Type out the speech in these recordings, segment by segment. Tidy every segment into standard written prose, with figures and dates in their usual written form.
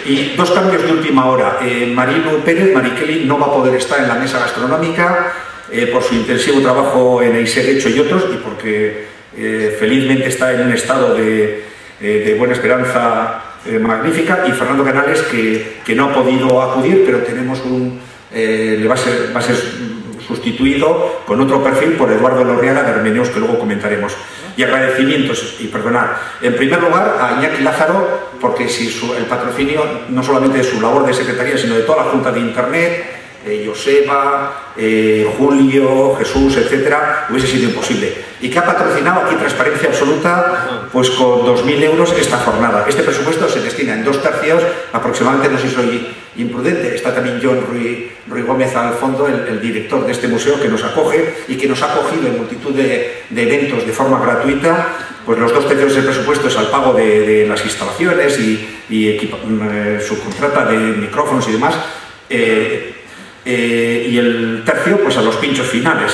Y dos cambios de última hora. Marino Pérez, Mariqueli, no va a poder estar en la mesa gastronómica por su intensivo trabajo en Eiseguecho y otros, y porque felizmente está en un estado de buena esperanza magnífica, y Fernando Canales, que no ha podido acudir, pero tenemos va a ser sustituido con otro perfil por Eduardo Lorriaga de Hermeneus, que luego comentaremos. Y agradecimientos, y perdonad, en primer lugar a Iñaki Lázaro, porque si el patrocinio no solamente de su labor de secretaría, sino de toda la Junta de Internet, Joseba, Julio, Jesús, etcétera, hubiese sido imposible. Y que ha patrocinado aquí Transparencia Absoluta, pues con 2.000 euros esta jornada. Este presupuesto se destina en 2/3, aproximadamente, no sé si soy imprudente, está también John Ruy Gómez al fondo, el director de este museo, que nos acoge y que nos ha acogido en multitud de eventos de forma gratuita. Pues los 2/3 del presupuesto es al pago de las instalaciones y subcontrata de micrófonos y demás. Y el tercio, pues a los pinchos finales.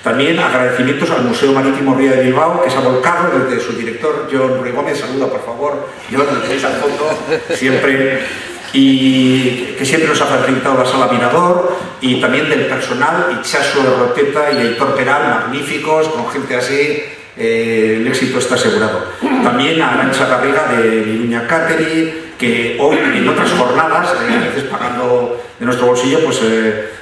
También agradecimientos al Museo Marítimo Ría de Bilbao, que se ha volcado desde su director, John Ruy Gómez. Saluda, por favor, John, lo tenéis al fondo siempre, y que siempre nos ha facilitado la sala Mirador, y también del personal, Itxaso Roteta y Aitor Peral, magníficos, con gente así. El éxito está asegurado. También a Arantxa Garriga de Iruña Catering, que hoy en otras jornadas, a veces pagando de nuestro bolsillo, pues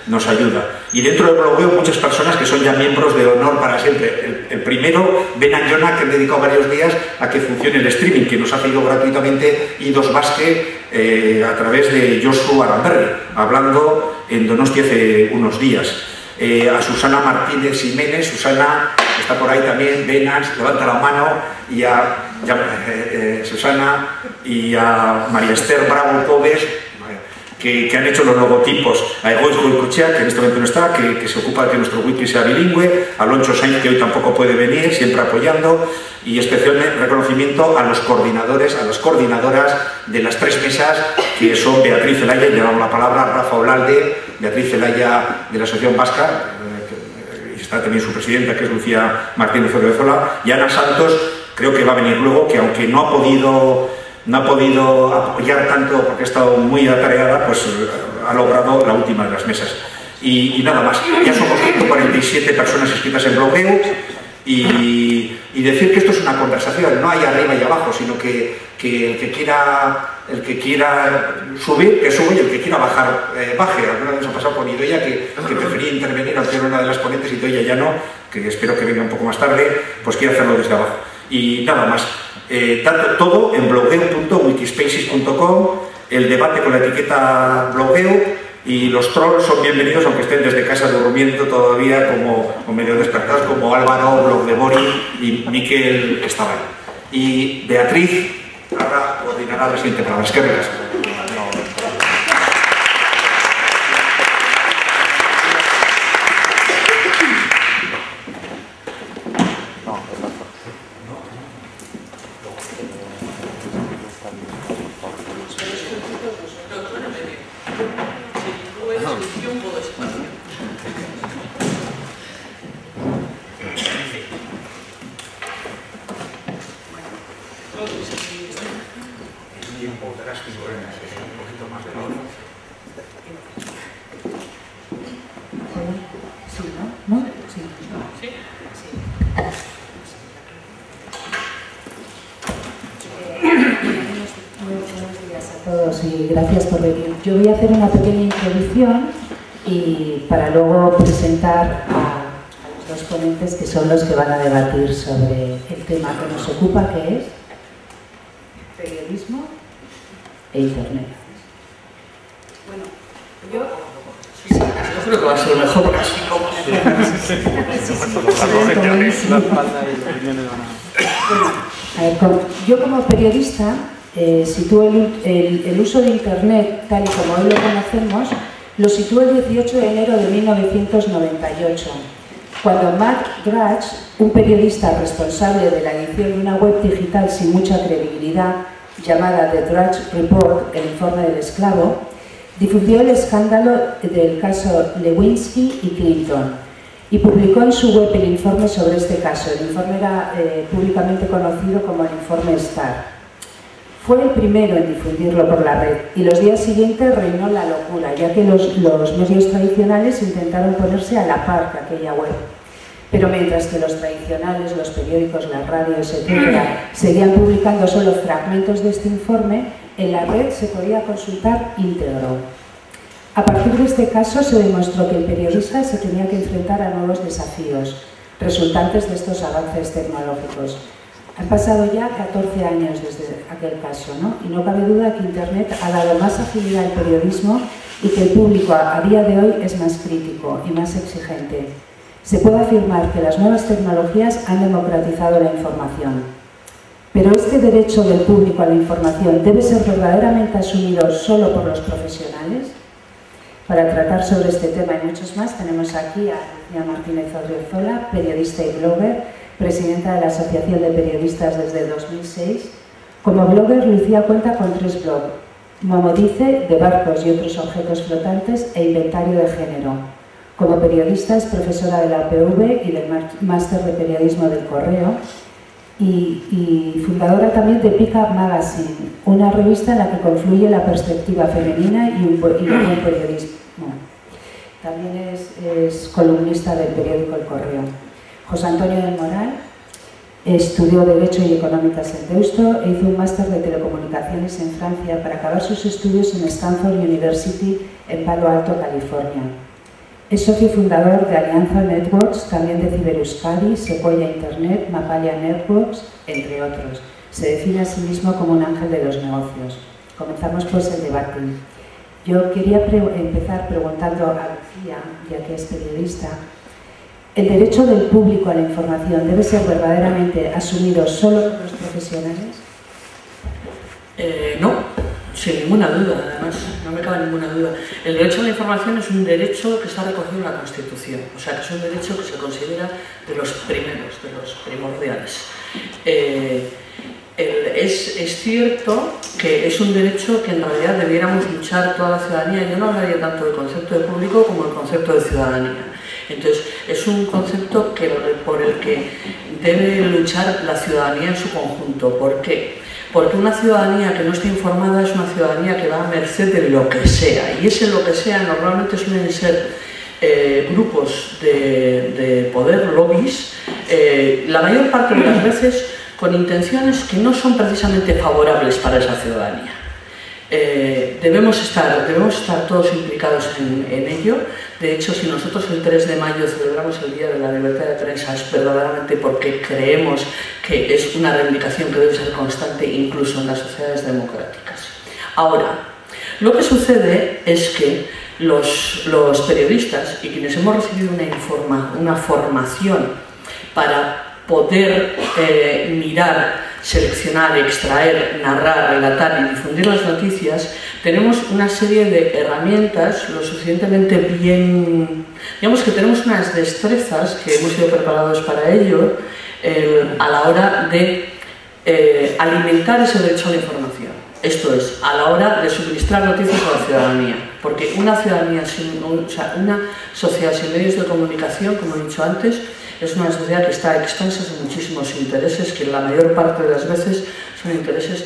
nos ayuda. Y dentro del blogueo muchas personas que son ya miembros de honor para siempre. El primero, Ben Anjona, que han dedicado varios días a que funcione el streaming, que nos ha pedido gratuitamente Idos Vázquez a través de Josu Aramberri, hablando en Donostia hace unos días. A Susana Martínez Jiménez, Susana está por ahí también, Venans, levanta la mano, y a Susana y a María Esther Bravo Pobes, que han hecho los logotipos, a Egoiz Goicochea, que en este momento no está, que se ocupa de que nuestro wiki sea bilingüe, a Loncho Sainz, que hoy tampoco puede venir, siempre apoyando, y especial reconocimiento a los coordinadores, a las coordinadoras de las 3 mesas, que son Beatriz Zelaya, y le damos la palabra a Rafa Olalde, Beatriz Zelaya de la Asociación Vasca, y está también su presidenta, que es Lucía Martínez Orbezola, y Ana Santos, creo que va a venir luego, que aunque no ha podido apoyar tanto porque ha estado muy atareada, pues ha logrado la última de las mesas. Y nada más, ya somos 147 personas inscritas en blogueo, y decir que esto es una conversación, no hay arriba y abajo, sino que el que quiera subir, que sube, y el que quiera bajar, baje. Alguna vez nos ha pasado con Idoia, que prefería intervenir, aunque era una de las ponentes, y Idoia ya no, que espero que venga un poco más tarde, pues quiere hacerlo desde abajo. Y nada más, todo en blogueo.wikispaces.com, el debate con la etiqueta blogueo, y los trolls son bienvenidos, aunque estén desde casa durmiendo todavía, como medio despertados, como Álvaro, Blog de Bori y Miquel, que estaba ahí. Y Beatriz ahora coordinará la siguiente palabra. Es que recas. Y gracias por venir. Yo voy a hacer una pequeña introducción y para luego presentar a los dos ponentes, que son los que van a debatir sobre el tema que nos ocupa, que es periodismo e internet. Bueno, yo creo que va a ser mejor porque así como yo como periodista sitúo el uso de Internet, tal y como hoy lo conocemos, lo sitúo el 18 de enero de 1998, cuando Matt Drudge, un periodista responsable de la edición de una web digital sin mucha credibilidad, llamada The Drudge Report, el informe del esclavo, difundió el escándalo del caso Lewinsky y Clinton y publicó en su web el informe sobre este caso. El informe era públicamente conocido como el informe Starr. Fue el primero en difundirlo por la red y los días siguientes reinó la locura, ya que los medios tradicionales intentaron ponerse a la par que aquella web. Pero mientras que los tradicionales, los periódicos, las radios, etc., seguían publicando solo fragmentos de este informe, en la red se podía consultar íntegro. A partir de este caso se demostró que el periodista se tenía que enfrentar a nuevos desafíos, resultantes de estos avances tecnológicos. Han pasado ya 14 años desde aquel caso, ¿no? Y no cabe duda que Internet ha dado más agilidad al periodismo y que el público a día de hoy es más crítico y más exigente. Se puede afirmar que las nuevas tecnologías han democratizado la información. Pero este derecho del público a la información debe ser verdaderamente asumido solo por los profesionales. Para tratar sobre este tema y muchos más tenemos aquí a Lucía Martínez Odriozola, periodista y blogger, presidenta de la Asociación de Periodistas desde 2006. Como blogger, Lucía cuenta con 3 blogs: Momodice, de barcos y otros objetos flotantes, e Inventario de Género. Como periodista es profesora de la UPV y del Máster de Periodismo del Correo y fundadora también de Pick Up Magazine, una revista en la que confluye la perspectiva femenina y un buen periodismo. También es columnista del periódico El Correo. José Antonio del Moral estudió Derecho y Económicas en Deusto e hizo un máster de Telecomunicaciones en Francia para acabar sus estudios en Stanford University en Palo Alto, California. Es socio fundador de Alianza Networks, también de Cibereuskadi, Sequoia Internet, Mapalia Networks, entre otros. Se define a sí mismo como un ángel de los negocios. Comenzamos pues el debate. Yo quería empezar preguntando a Lucía, ya que es periodista, ¿el derecho del público a la información debe ser verdaderamente asumido solo por los profesionales? No, sin ninguna duda, además, no me cabe ninguna duda. El derecho a la información es un derecho que está recogido en la Constitución, o sea, que es un derecho que se considera de los primeros, de los primordiales. Es cierto que es un derecho que en realidad debiéramos luchar toda la ciudadanía. Yo no hablaría tanto del concepto de público como del concepto de ciudadanía. Entonces, es un concepto por el que debe luchar la ciudadanía en su conjunto. ¿Por qué? Porque una ciudadanía que no esté informada es una ciudadanía que va a merced de lo que sea. Y ese lo que sea normalmente suelen ser grupos de poder, lobbies, la mayor parte de las veces con intenciones que no son precisamente favorables para esa ciudadanía. Debemos estar todos implicados en ello. De hecho, si nosotros el 3 de mayo celebramos el Día de la Libertad de Prensa, es verdaderamente porque creemos que es una reivindicación que debe ser constante incluso en las sociedades democráticas. Ahora, lo que sucede es que los periodistas y quienes hemos recibido una formación para poder mirar, seleccionar, extraer, narrar, relatar y difundir las noticias, tenemos una serie de herramientas lo suficientemente bien, digamos que tenemos unas destrezas que hemos sido preparados para ello a la hora de alimentar ese derecho a la información. Esto es, a la hora de suministrar noticias a la ciudadanía, porque una sociedad sin medios de comunicación, como he dicho antes, es una sociedad que está extensa de muchísimos intereses, que la mayor parte de las veces son intereses,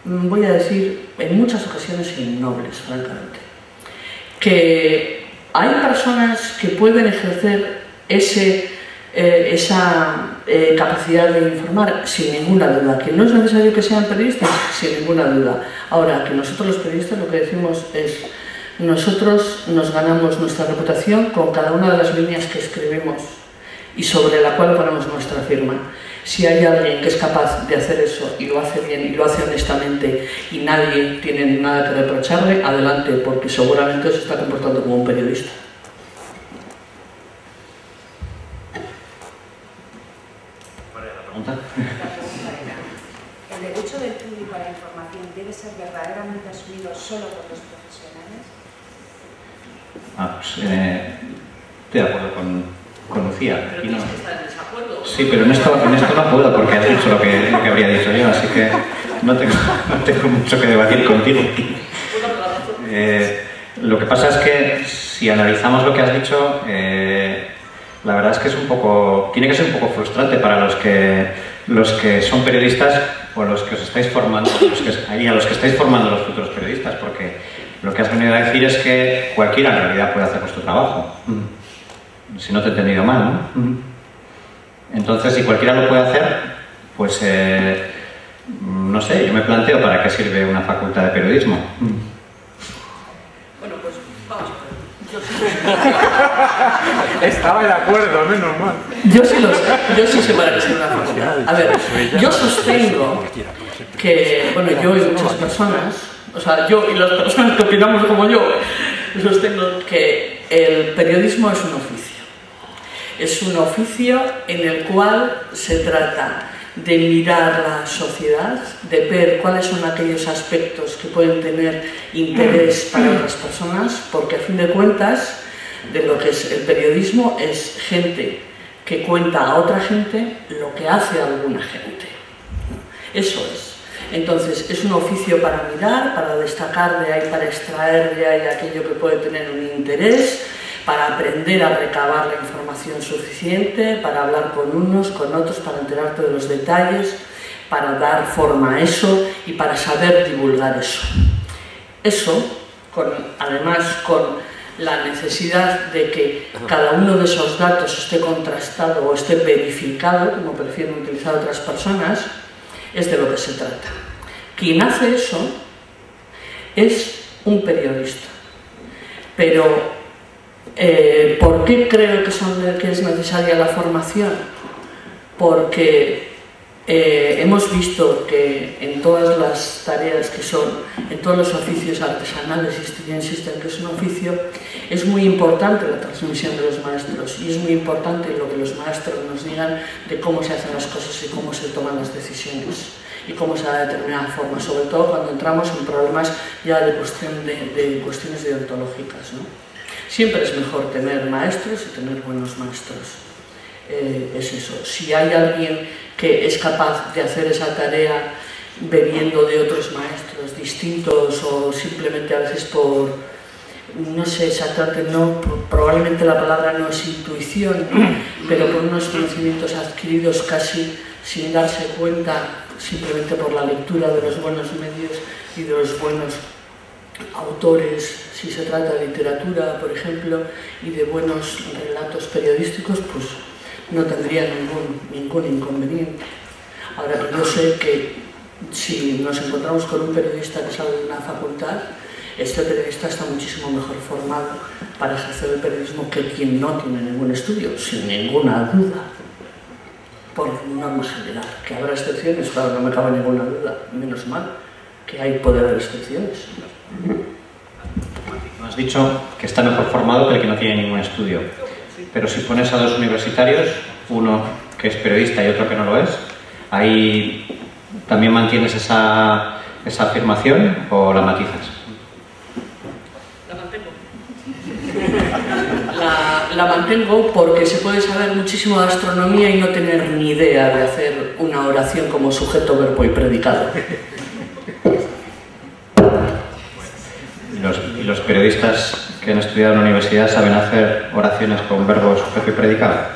voy a decir, en muchas ocasiones innobles, francamente. Que hay personas que pueden ejercer esa capacidad de informar, sin ninguna duda. Que no es necesario que sean periodistas, sin ninguna duda. Ahora, que nosotros los periodistas lo que decimos es, nosotros nos ganamos nuestra reputación con cada una de las líneas que escribimos y sobre la cual ponemos nuestra firma. Si hay alguien que es capaz de hacer eso y lo hace bien y lo hace honestamente y nadie tiene nada que reprocharle, adelante, porque seguramente se está comportando como un periodista. ¿Cuál era la pregunta? ¿El derecho del público a la información debe ser verdaderamente asumido solo por los profesionales? Estoy de acuerdo con Lucía. Pero tienes que estar en desacuerdo. Sí, pero en esto no puedo porque has dicho lo que habría dicho yo, así que no tengo mucho que debatir contigo. Lo que pasa es que si analizamos lo que has dicho, la verdad es que tiene que ser un poco frustrante para los que son periodistas o los que os estáis formando, y a los que estáis formando los futuros periodistas, porque lo que has venido a decir es que cualquiera en realidad puede hacer vuestro trabajo. Si no te he entendido mal, ¿no? Entonces, si cualquiera lo puede hacer, pues no sé, yo me planteo para qué sirve una facultad de periodismo. Bueno, pues vamos a ver. Estaba de acuerdo, menos mal. Yo sí sé para qué sirve una facultad. A ver, yo sostengo que, bueno, yo y muchas personas, o sea, yo y las personas que opinamos como yo, sostengo que el periodismo es un oficio. Es un oficio en el cual se trata de mirar la sociedad, de ver cuáles son aquellos aspectos que pueden tener interés para otras personas, porque a fin de cuentas, de lo que es el periodismo es gente que cuenta a otra gente lo que hace alguna gente. Eso es. Entonces, es un oficio para mirar, para destacar de ahí, para extraer de ahí aquello que puede tener un interés, para aprender a recabar la información suficiente, para hablar con unos, con otros, para enterarte de los detalles, para dar forma a eso y para saber divulgar eso. Eso, además con la necesidad de que cada uno de esos datos esté contrastado o esté verificado, como prefieren utilizar otras personas, es de lo que se trata. Quien hace eso es un periodista. Pero ¿por qué creo que es necesaria la formación? Porque hemos visto que en todas las tareas que son, en todos los oficios artesanales, y insisten que es un oficio, es muy importante la transmisión de los maestros y es muy importante lo que los maestros nos digan de cómo se hacen las cosas y cómo se toman las decisiones y cómo se da de determinada forma, sobre todo cuando entramos en problemas ya de cuestiones deontológicas, ¿no? Siempre es mejor tener maestros y tener buenos maestros. Es eso. Si hay alguien que es capaz de hacer esa tarea bebiendo de otros maestros distintos o simplemente a veces por, no sé exactamente, probablemente la palabra no es intuición, ¿no? Pero por unos conocimientos adquiridos casi sin darse cuenta, simplemente por la lectura de los buenos medios y de los buenos autores, si se trata de literatura, por ejemplo, y de buenos relatos periodísticos, pues no tendría ningún inconveniente. Ahora, yo sé que si nos encontramos con un periodista que sale de una facultad, este periodista está muchísimo mejor formado para ejercer el periodismo que quien no tiene ningún estudio, sin ninguna duda, por norma general. Que habrá excepciones, claro, no me cabe ninguna duda, menos mal que hay poder de excepciones. Has dicho que está mejor formado que el que no tiene ningún estudio, pero si pones a dos universitarios, uno que es periodista y otro que no lo es, ¿ahí también mantienes esa afirmación o la matizas? La mantengo. La mantengo porque se puede saber muchísimo de astronomía y no tener ni idea de hacer una oración como sujeto, verbo y predicado. ¿Y los periodistas que han estudiado en la universidad saben hacer oraciones con verbo, sujeto y predicado?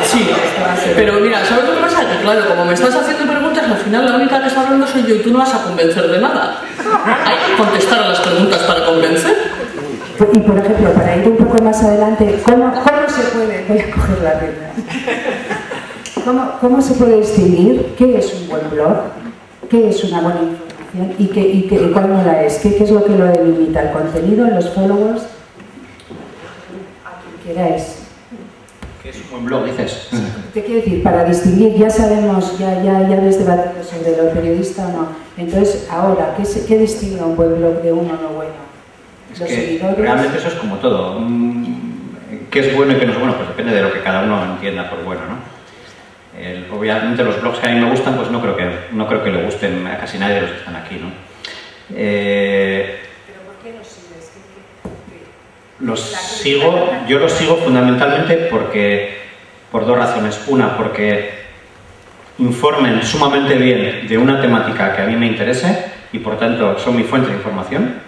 Sí, pero mira, ¿sabes lo que pasa? Que claro, como me estás haciendo preguntas, al final la única que está hablando soy yo y tú no vas a convencer de nada. Hay que contestar a las preguntas para convencer. Y por ejemplo, para ir un poco más adelante, ¿cómo se puede? Voy a coger la rienda. ¿Cómo se puede distinguir qué es un buen blog, qué es una buena información y cuál no la es? ¿Qué es lo que lo delimita? ¿El contenido, los followers? A quien queráis. ¿Qué es un buen blog, dices? ¿Qué quiere decir? Para distinguir, ya sabemos, ya habéis debatido sobre lo periodista o no. Entonces, ahora, ¿qué distingue a un buen blog de uno no bueno? Es que realmente eso es como todo. ¿Qué es bueno y qué no es bueno? Pues depende de lo que cada uno entienda por bueno, ¿no? Obviamente los blogs que a mí me gustan, pues no creo que le gusten a casi nadie de los que están aquí, ¿no? ¿Pero por qué los sigues? Yo los sigo fundamentalmente por dos razones. Una, porque informen sumamente bien de una temática que a mí me interese y por tanto son mi fuente de información,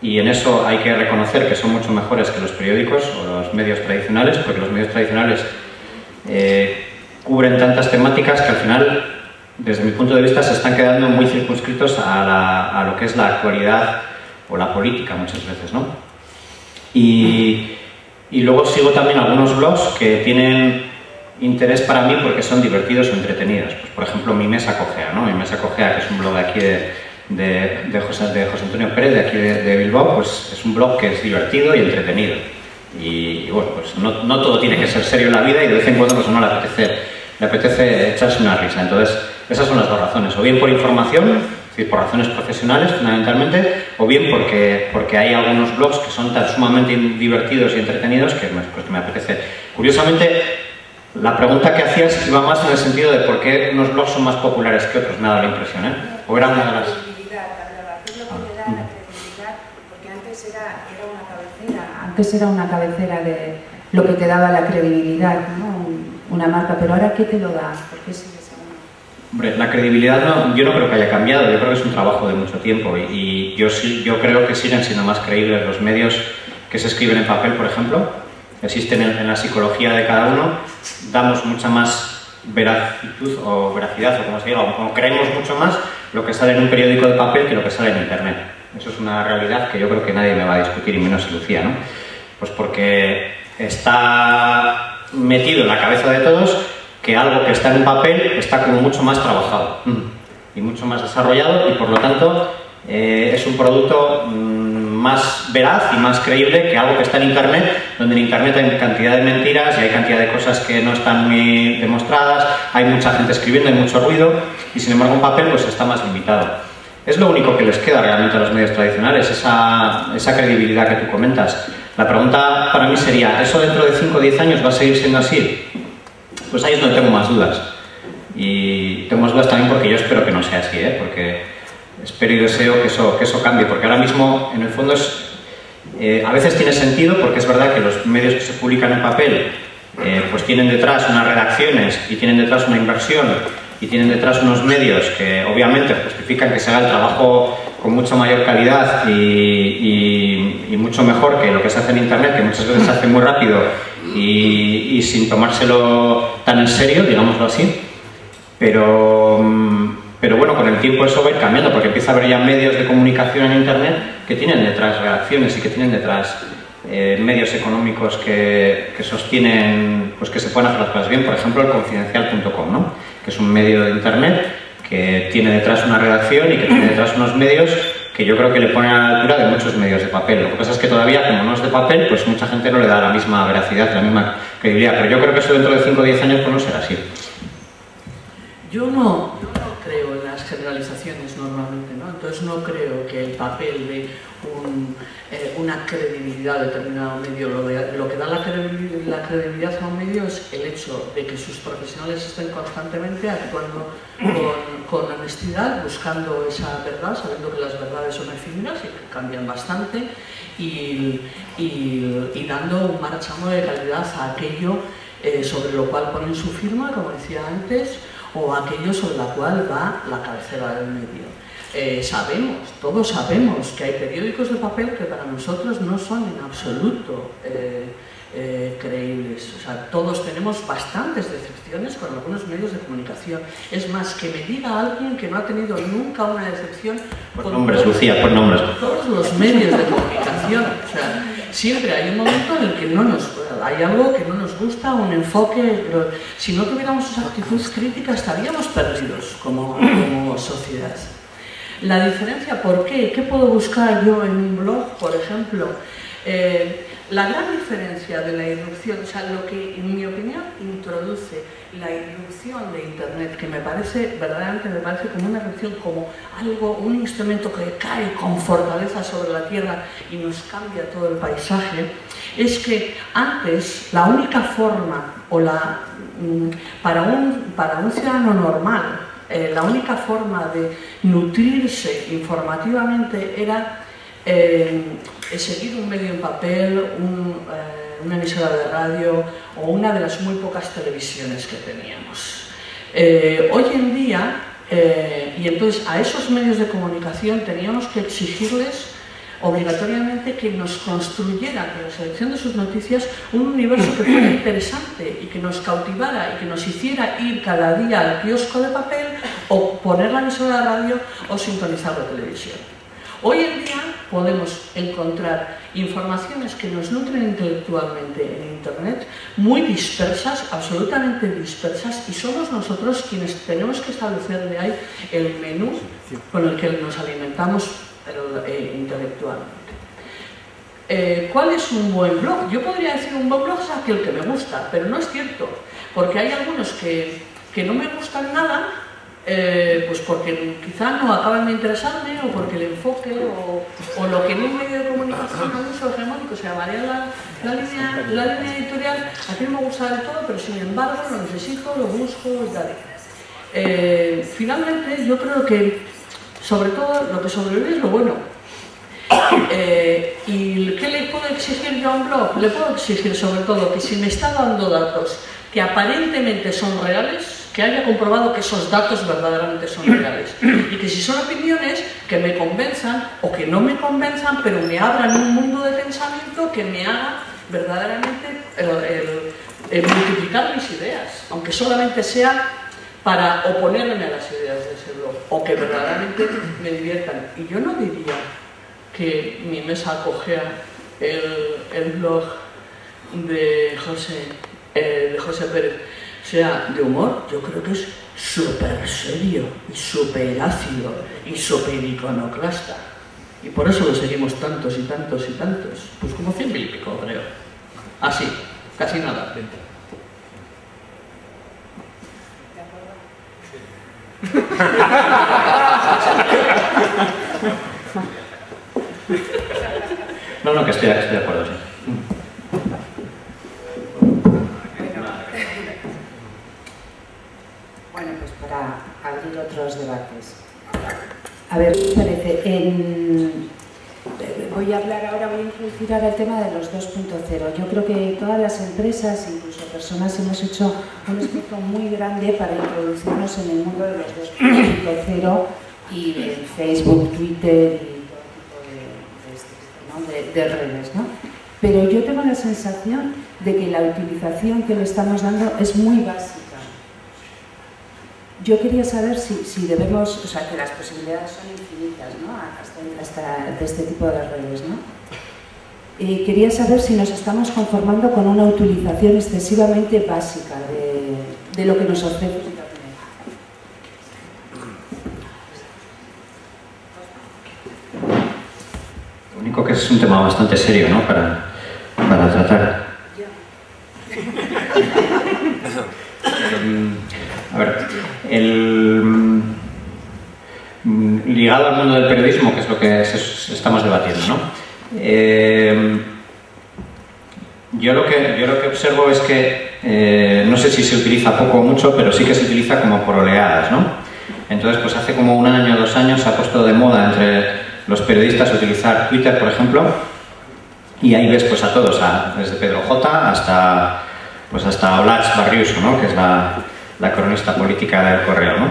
y en eso hay que reconocer que son mucho mejores que los periódicos o los medios tradicionales, porque los medios tradicionales cubren tantas temáticas que al final, desde mi punto de vista, se están quedando muy circunscritos a lo que es la actualidad o la política muchas veces, ¿no? Y luego sigo también algunos blogs que tienen interés para mí porque son divertidos o entretenidos. Pues, por ejemplo, Mi Mesa Cojea, ¿no? Mi Mesa Cojea, que es un blog de aquí de José Antonio Pérez, de aquí de Bilbao, pues es un blog que es divertido y entretenido. Y bueno, pues no todo tiene que ser serio en la vida y de vez en cuando pues uno le apetece echarse una risa. Entonces, esas son las dos razones. O bien por información, es decir, por razones profesionales fundamentalmente, o bien porque hay algunos blogs que son tan sumamente divertidos y entretenidos que pues, me apetece. Curiosamente, la pregunta que hacías iba más en el sentido de por qué unos blogs son más populares que otros, me ha dado la impresión, ¿eh? O era una de las... Antes era una cabecera de lo que te daba la credibilidad, ¿no? Una marca, pero ahora ¿qué te lo da? ¿Por qué sigues a uno? Hombre, la credibilidad yo no creo que haya cambiado, yo creo que es un trabajo de mucho tiempo y yo creo que siguen siendo más creíbles los medios que se escriben en papel, por ejemplo, existen en la psicología de cada uno, damos mucha más veracidad o como se diga, o creemos mucho más lo que sale en un periódico de papel que lo que sale en internet. Eso es una realidad que yo creo que nadie me va a discutir, y menos Lucía, ¿no? Pues porque está metido en la cabeza de todos que algo que está en un papel está como mucho más trabajado y mucho más desarrollado y por lo tanto es un producto más veraz y más creíble que algo que está en internet, donde en internet hay cantidad de mentiras y hay cantidad de cosas que no están muy demostradas, hay mucha gente escribiendo, hay mucho ruido y sin embargo en papel pues está más limitado. Es lo único que les queda realmente a los medios tradicionales, esa credibilidad que tú comentas. La pregunta para mí sería, ¿eso dentro de 5 o 10 años va a seguir siendo así? Pues ahí es donde tengo más dudas. Y tengo más dudas también porque yo espero que no sea así, porque espero y deseo que eso cambie, porque ahora mismo, en el fondo, a veces tiene sentido, porque es verdad que los medios que se publican en papel pues tienen detrás unas redacciones y tienen detrás una inversión y tienen detrás unos medios que obviamente justifican que se haga el trabajo con mucha mayor calidad y mucho mejor que lo que se hace en internet, que muchas veces se hace muy rápido y sin tomárselo tan en serio, digámoslo así. Pero bueno, con el tiempo eso va a ir cambiando, porque empieza a haber ya medios de comunicación en internet que tienen detrás redacciones y que tienen detrás medios económicos que sostienen pues que se puedan hacer las cosas bien. Por ejemplo, el Confidencial.com, ¿no? Que es un medio de internet que tiene detrás una redacción y que tiene detrás unos medios que yo creo que le ponen a la altura de muchos medios de papel. Lo que pasa es que todavía, como no es de papel, pues mucha gente no le da la misma veracidad, la misma credibilidad. Pero yo creo que eso dentro de 5 o 10 años pues no será así. Yo no creo en las generalizaciones normalmente, ¿no? Entonces no creo que el papel de una credibilidad a determinado medio, lo que da la credibilidad a un medio es el hecho de que sus profesionales estén constantemente actuando con honestidad, buscando esa verdad, sabiendo que las verdades son efímeras y que cambian bastante y dando un marchamo de calidad a aquello sobre lo cual ponen su firma, como decía antes, o aquello sobre la cual va la cabecera del medio. Todos sabemos que hay periódicos de papel que para nosotros no son en absoluto creíbles. O sea, todos tenemos bastantes decepciones con algunos medios de comunicación. Es más, que me diga alguien que no ha tenido nunca una decepción por nombres, Lucía, por nombres. Todos los medios de comunicación. O sea, siempre hay un momento en el que hay algo que no nos gusta, un enfoque, pero si no tuviéramos esa actitud crítica estaríamos perdidos como sociedad. La diferencia, ¿por qué? ¿Qué puedo buscar yo en un blog, por ejemplo? La gran diferencia de la irrupción, o sea, lo que en mi opinión introduce la irrupción de Internet, que verdaderamente me parece como una irrupción, como un instrumento que cae con fortaleza sobre la tierra y nos cambia todo el paisaje, es que antes la única forma, para un ciudadano normal, la única forma de nutrirse informativamente era seguir un medio en papel, una emisora de radio o una de las muy pocas televisiones que teníamos. Hoy en día, y entonces a esos medios de comunicación teníamos que exigirles obligatoriamente que nos construyera, con la selección de sus noticias, un universo que fuera interesante y que nos cautivara y que nos hiciera ir cada día al kiosco de papel o poner la emisora de radio o sintonizar la televisión. Hoy en día podemos encontrar informaciones que nos nutren intelectualmente en Internet, muy dispersas, absolutamente dispersas, y somos nosotros quienes tenemos que establecer de ahí el menú con el que nos alimentamos intelectualmente. ¿Cuál es un buen blog? Yo podría decir un buen blog es aquel que me gusta, pero no es cierto, porque hay algunos que no me gustan nada, pues porque quizá no acaban de interesarme, o porque el enfoque o lo que en un medio de comunicación al uso hegemónico se llamaría la línea editorial, a mí no me gusta del todo, pero sin embargo lo necesito, lo busco y tal. Finalmente yo creo que sobre todo lo que sobrevive es lo bueno. ¿Y qué le puedo exigir yo a un blog? Le puedo exigir sobre todo que si me está dando datos que aparentemente son reales, que haya comprobado que esos datos verdaderamente son reales, y que si son opiniones que me convenzan o que no me convenzan, pero me abran un mundo de pensamiento que me haga verdaderamente multiplicar mis ideas, aunque solamente sea para oponerme a las ideas de ese blog, o que verdaderamente me diviertan. Y yo no diría que mi mesa acogea el blog de José Pérez sea de humor. Yo creo que es súper serio y súper ácido y súper iconoclasta, y por eso lo seguimos tantos y tantos y tantos, pues como 100.000 y pico, creo, así, casi nada. No, que estoy de acuerdo, sí. Bueno, pues para abrir otros debates. A ver, ¿qué parece? Voy a introducir ahora el tema de los 2.0. Yo creo que todas las empresas, incluso personas, hemos hecho un esfuerzo muy grande para introducirnos en el mundo de los 2.0 y en Facebook, Twitter y todo tipo de redes, ¿no? Pero yo tengo la sensación de que la utilización que le estamos dando es muy básica. Yo quería saber si debemos, o sea, que las posibilidades son infinitas, ¿no? Hasta de este tipo de redes, ¿no? Quería saber si nos estamos conformando con una utilización excesivamente básica de lo que nos ofrece Internet. Lo único que es un tema bastante serio, ¿no? Para tratar. A ver, ligado al mundo del periodismo, que es lo que estamos debatiendo, ¿no? Yo lo que observo es que no sé si se utiliza poco o mucho, pero sí que se utiliza como por oleadas, ¿no? Entonces, pues hace como 1 año o 2 años se ha puesto de moda entre los periodistas utilizar Twitter, por ejemplo, y ahí ves pues a todos, desde Pedro J hasta Olatz Barriuso, ¿no? Que es la cronista política del Correo, ¿no?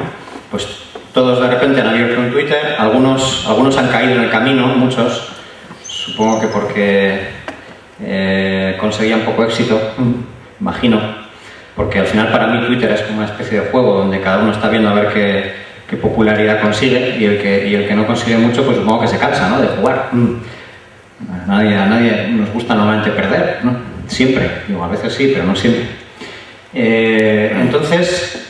Pues todos de repente han abierto un Twitter, algunos han caído en el camino, muchos, supongo que porque conseguían poco éxito, imagino, porque al final para mí Twitter es como una especie de juego donde cada uno está viendo a ver qué popularidad consigue, y el que no consigue mucho, pues supongo que se cansa, ¿no? De jugar. A nadie nos gusta normalmente perder, ¿no? Siempre, digo, a veces sí, pero no siempre. Entonces,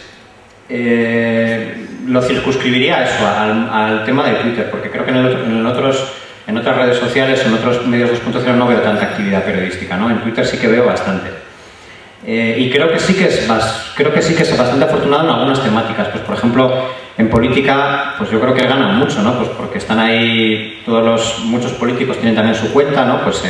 lo circunscribiría a eso, al tema de Twitter, porque creo que en otras redes sociales, en otros medios 2.0 no veo tanta actividad periodística, ¿no? En Twitter sí que veo bastante. Y creo que sí que es bastante afortunado en algunas temáticas. Pues por ejemplo, en política, pues yo creo que ganan mucho, ¿no? Pues porque están ahí muchos políticos tienen también su cuenta, ¿no? Pues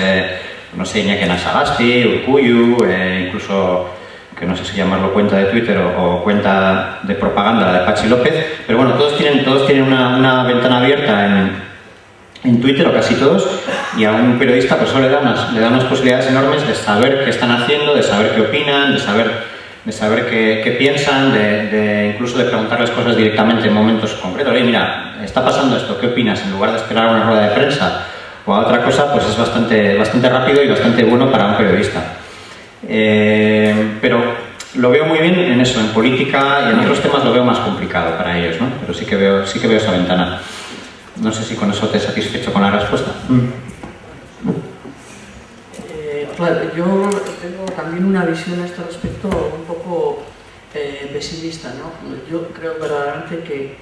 no sé, Iñaki Anasagasti, Urkullu, incluso, que no sé si llamarlo cuenta de Twitter o cuenta de propaganda de Patxi López, pero bueno, todos tienen una ventana abierta en Twitter, o casi todos, y a un periodista pues eso le da unas posibilidades enormes de saber qué están haciendo, de saber qué opinan, de saber qué piensan, incluso de preguntarles cosas directamente en momentos concretos. Oye, mira, está pasando esto, ¿qué opinas? En lugar de esperar a una rueda de prensa o a otra cosa, pues es bastante rápido y bastante bueno para un periodista. Pero lo veo muy bien en eso, en política, y en otros temas lo veo más complicado para ellos, ¿no? Pero sí que veo esa ventana. No sé si con eso te satisfecho con la respuesta. Claro, yo tengo también una visión a este respecto un poco pesimista, ¿no? Yo creo verdaderamente que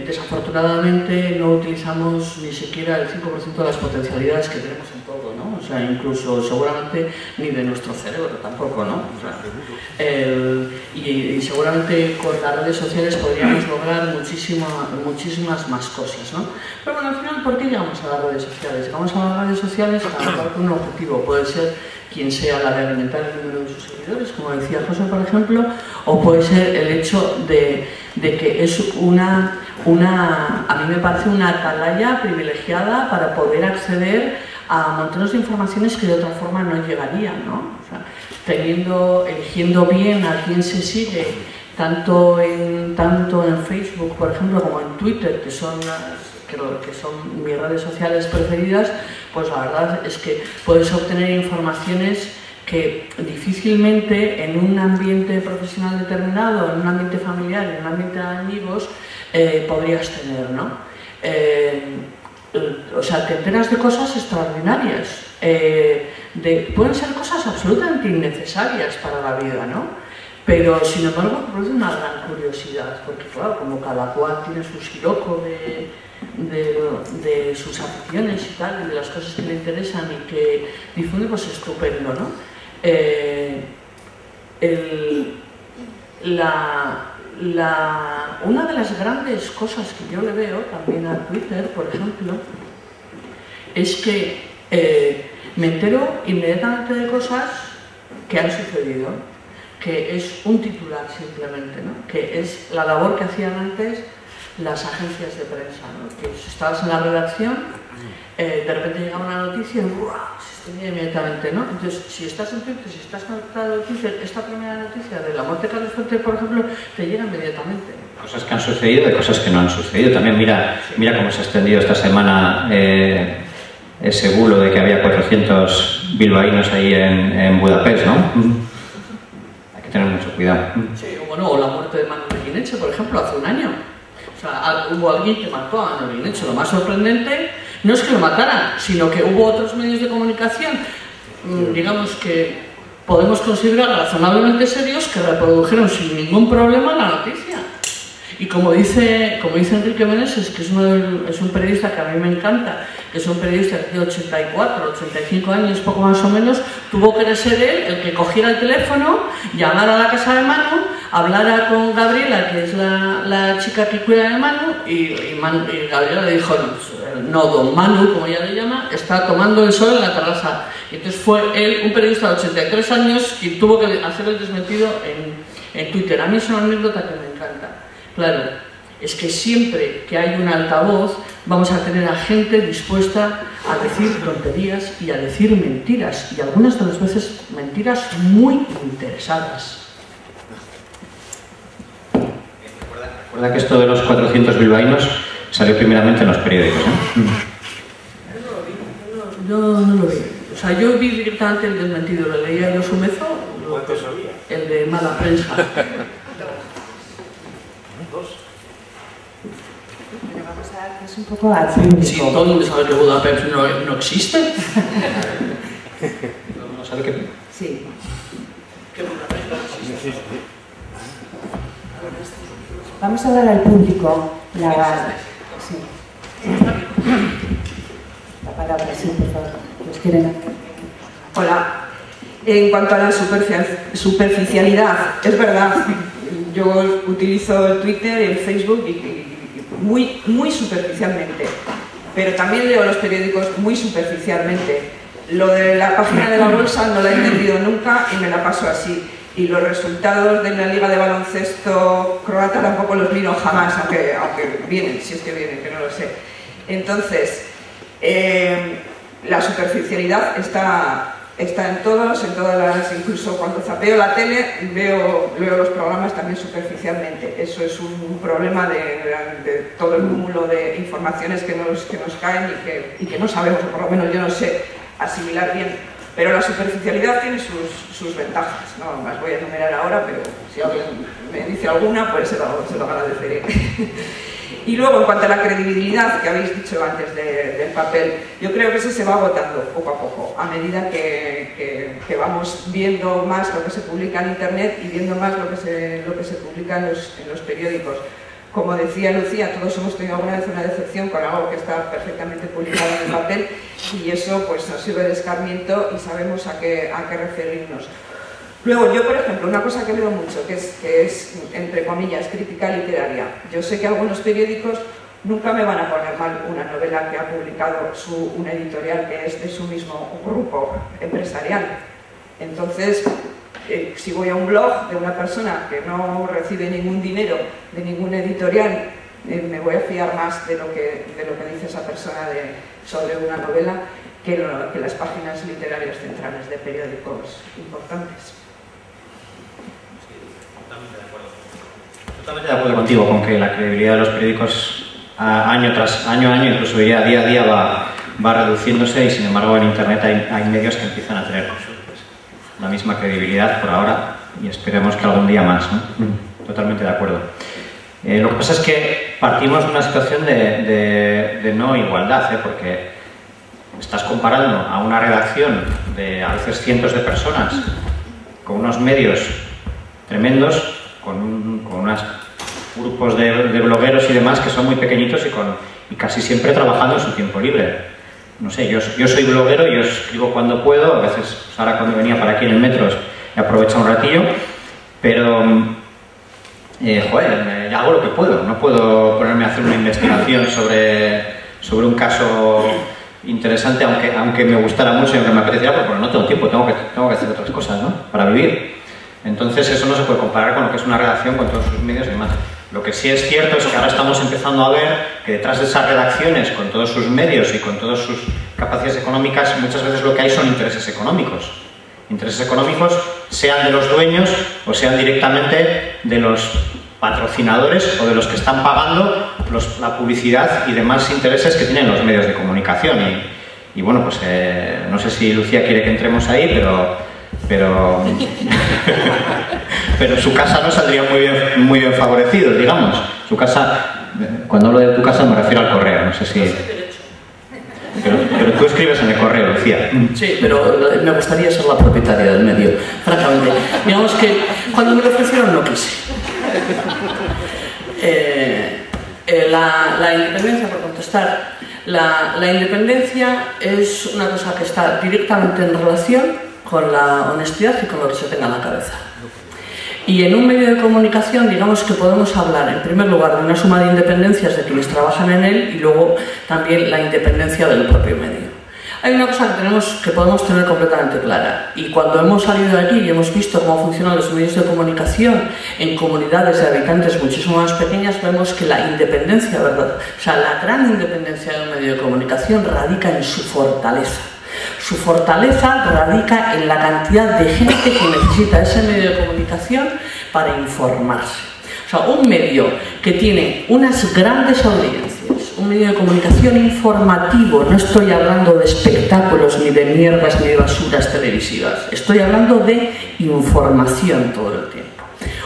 desafortunadamente no utilizamos ni siquiera el 5% de las potencialidades que tenemos en todo, ¿no? O sea, incluso seguramente ni de nuestro cerebro tampoco, ¿no? O sea, y seguramente con las redes sociales podríamos lograr muchísimas más cosas, ¿no? Pero bueno, al final, ¿por qué llegamos a las redes sociales? Llegamos a las redes sociales con un objetivo, puede ser quien sea la de alimentar el número de sus seguidores, como decía José, por ejemplo, o puede ser el hecho de que es a mí me parece una atalaya privilegiada para poder acceder a montones de informaciones que de otra forma no llegarían, ¿no? O sea, eligiendo bien a quién se sigue, tanto en Facebook, por ejemplo, como en Twitter, que son mis redes sociales preferidas, pues la verdad es que puedes obtener informaciones que difícilmente en un ambiente profesional determinado, en un ambiente familiar, en un ambiente de amigos, podrías tener, ¿no? O sea, te enteras de cosas extraordinarias, pueden ser cosas absolutamente innecesarias para la vida, ¿no? Pero, sin embargo, produce una gran curiosidad, porque claro, como cada cual tiene su siroco de sus aficiones y tal, y de las cosas que le interesan y que difunde, pues estupendo, ¿no? Una de las grandes cosas que yo le veo también a Twitter, por ejemplo, es que me entero inmediatamente de cosas que han sucedido, que es un titular simplemente, ¿no? Que es la labor que hacían antes las agencias de prensa, ¿no? Que si estabas en la redacción, de repente llegaba una noticia y se extendía inmediatamente, ¿no? Entonces, si estás en Twitter, si estás conectado en Twitter, esta primera noticia de la muerte de Carlos Fuentes, por ejemplo, te llega inmediatamente. Cosas que han sucedido y cosas que no han sucedido. También mira cómo se ha extendido esta semana ese bulo de que había 400 bilbaínos ahí en Budapest, ¿no? Hay que tener mucho cuidado. Sí, bueno, o la muerte de Manu Guineche, por ejemplo, hace un año. O sea, hubo alguien que mató a Manu Guineche. Lo más sorprendente no es que lo mataran, sino que hubo otros medios de comunicación, digamos que podemos considerar razonablemente serios, que reprodujeron sin ningún problema la noticia. Y como dice Enrique Meneses, que es un periodista que a mí me encanta, que es un periodista de 84, 85 años, poco más o menos, tuvo que ser él el que cogiera el teléfono, llamara a la casa de Manu, hablara con Gabriela, que es la chica que cuida de Manu, y Gabriela le dijo, no, don Manu, como ella le llama, está tomando el sol en la terraza. Y entonces fue él, un periodista de 83 años, quien tuvo que hacer el desmentido en Twitter. A mí es una anécdota que me encanta. Claro, es que siempre que hay un altavoz vamos a tener a gente dispuesta a decir tonterías y a decir mentiras, y algunas de las veces mentiras muy interesadas. Recuerda que esto de los 400 bilbaínos salió primeramente en los periódicos, ¿eh? Yo no lo vi. O sea, yo vi directamente el desmentido, lo leía yo Sumezo, el de mala prensa. Es un poco al público. Sí, todo el mundo sabe que Budapest no existe. ¿No sabe qué? Sí. Que Budapest no existe. Vamos a dar al público la palabra, sí, por favor. ¿Los quieren hacer? Hola. En cuanto a la superficialidad, es verdad, yo utilizo el Twitter y el Facebook muy superficialmente, pero también leo los periódicos muy superficialmente. Lo de la página de la bolsa no la he entendido nunca y me la paso así. Y los resultados de la Liga de Baloncesto Croata tampoco los miro jamás, aunque vienen, si es que vienen, que no lo sé. Entonces, la superficialidad está está en todas las, incluso cuando zapeo la tele veo los programas también superficialmente. Eso es un problema de todo el cúmulo de informaciones que nos caen y que no sabemos, o por lo menos yo no sé asimilar bien. Pero la superficialidad tiene sus ventajas, no las voy a enumerar ahora, pero si alguien me dice alguna, pues se lo agradeceré. Y luego, en cuanto a la credibilidad que habéis dicho antes del papel, yo creo que eso se va agotando poco a poco, a medida que vamos viendo más lo que se publica en Internet y viendo más lo que se publica en los periódicos. Como decía Lucía, todos hemos tenido alguna vez una decepción con algo que está perfectamente publicado en el papel y eso pues nos sirve de escarmiento y sabemos a qué referirnos. Luego, yo por ejemplo, una cosa que veo mucho, que es entre comillas, crítica literaria. Yo sé que algunos periódicos nunca me van a poner mal una novela que ha publicado un editorial que es de su mismo grupo empresarial. Entonces, si voy a un blog de una persona que no recibe ningún dinero de ningún editorial, me voy a fiar más de lo que dice esa persona sobre una novela que las páginas literarias centrales de periódicos importantes. Totalmente de acuerdo contigo con que la credibilidad de los periódicos año tras año, incluso ya día a día va reduciéndose y sin embargo en Internet hay medios que empiezan a tener la misma credibilidad por ahora y esperemos que algún día más, ¿no? Totalmente de acuerdo. Lo que pasa es que partimos de una situación de no igualdad, porque estás comparando a una redacción de a veces cientos de personas con unos medios tremendos, con unos grupos de blogueros y demás que son muy pequeñitos y casi siempre trabajando en su tiempo libre. No sé, yo soy bloguero, yo escribo cuando puedo, a veces pues ahora cuando venía para aquí en el metro he aprovechado un ratillo, pero joder, hago lo que puedo, no puedo ponerme a hacer una investigación sobre un caso interesante, aunque me gustara mucho y aunque me apeteciera, porque no tengo tiempo, tengo que hacer otras cosas, ¿no? Para vivir. Entonces eso no se puede comparar con lo que es una redacción con todos sus medios y demás. Lo que sí es cierto es que ahora estamos empezando a ver que detrás de esas redacciones, con todos sus medios y con todas sus capacidades económicas, muchas veces lo que hay son intereses económicos. Intereses económicos, sean de los dueños o sean directamente de los patrocinadores o de los que están pagando la publicidad y demás intereses que tienen los medios de comunicación. Y bueno, pues no sé si Lucía quiere que entremos ahí, pero su casa no saldría muy bien favorecido, digamos. Su casa, cuando hablo de tu casa me refiero al correo, no sé si... Pero tú escribes en el correo, Lucía. Sí, pero me gustaría ser la propietaria del medio, francamente. Digamos que cuando me lo ofrecieron no quise. La independencia, por contestar, la independencia es una cosa que está directamente en relación con la honestidad y con lo que se tenga en la cabeza. Y en un medio de comunicación, digamos que podemos hablar, en primer lugar, de una suma de independencias de quienes trabajan en él y luego también la independencia del propio medio. Hay una cosa que podemos tener completamente clara, y cuando hemos salido de aquí y hemos visto cómo funcionan los medios de comunicación en comunidades de habitantes muchísimo más pequeñas, vemos que la independencia, ¿verdad? O sea, la gran independencia de un medio de comunicación radica en su fortaleza. Su fortaleza radica en la cantidad de gente que necesita ese medio de comunicación para informarse. O sea, un medio que tiene unas grandes audiencias, un medio de comunicación informativo, no estoy hablando de espectáculos, ni de mierdas, ni de basuras televisivas, estoy hablando de información todo el tiempo.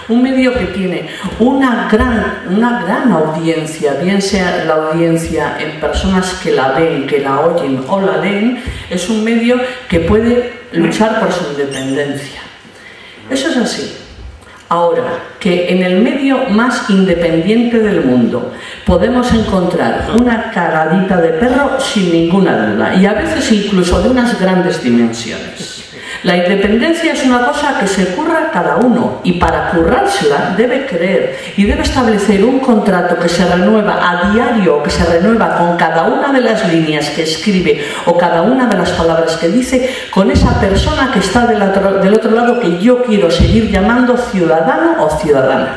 Un medio que tiene una gran audiencia, bien sea la audiencia en personas que la ven, que la oyen o la leen, es un medio que puede luchar por su independencia. Eso es así. Ahora, que en el medio más independiente del mundo podemos encontrar una cagadita de perro sin ninguna duda, y a veces incluso de unas grandes dimensiones. La independencia es una cosa que se curra cada uno, y para currársela debe creer y debe establecer un contrato que se renueva a diario, o que se renueva con cada una de las líneas que escribe o cada una de las palabras que dice con esa persona que está del otro lado, que yo quiero seguir llamando ciudadano o ciudadana.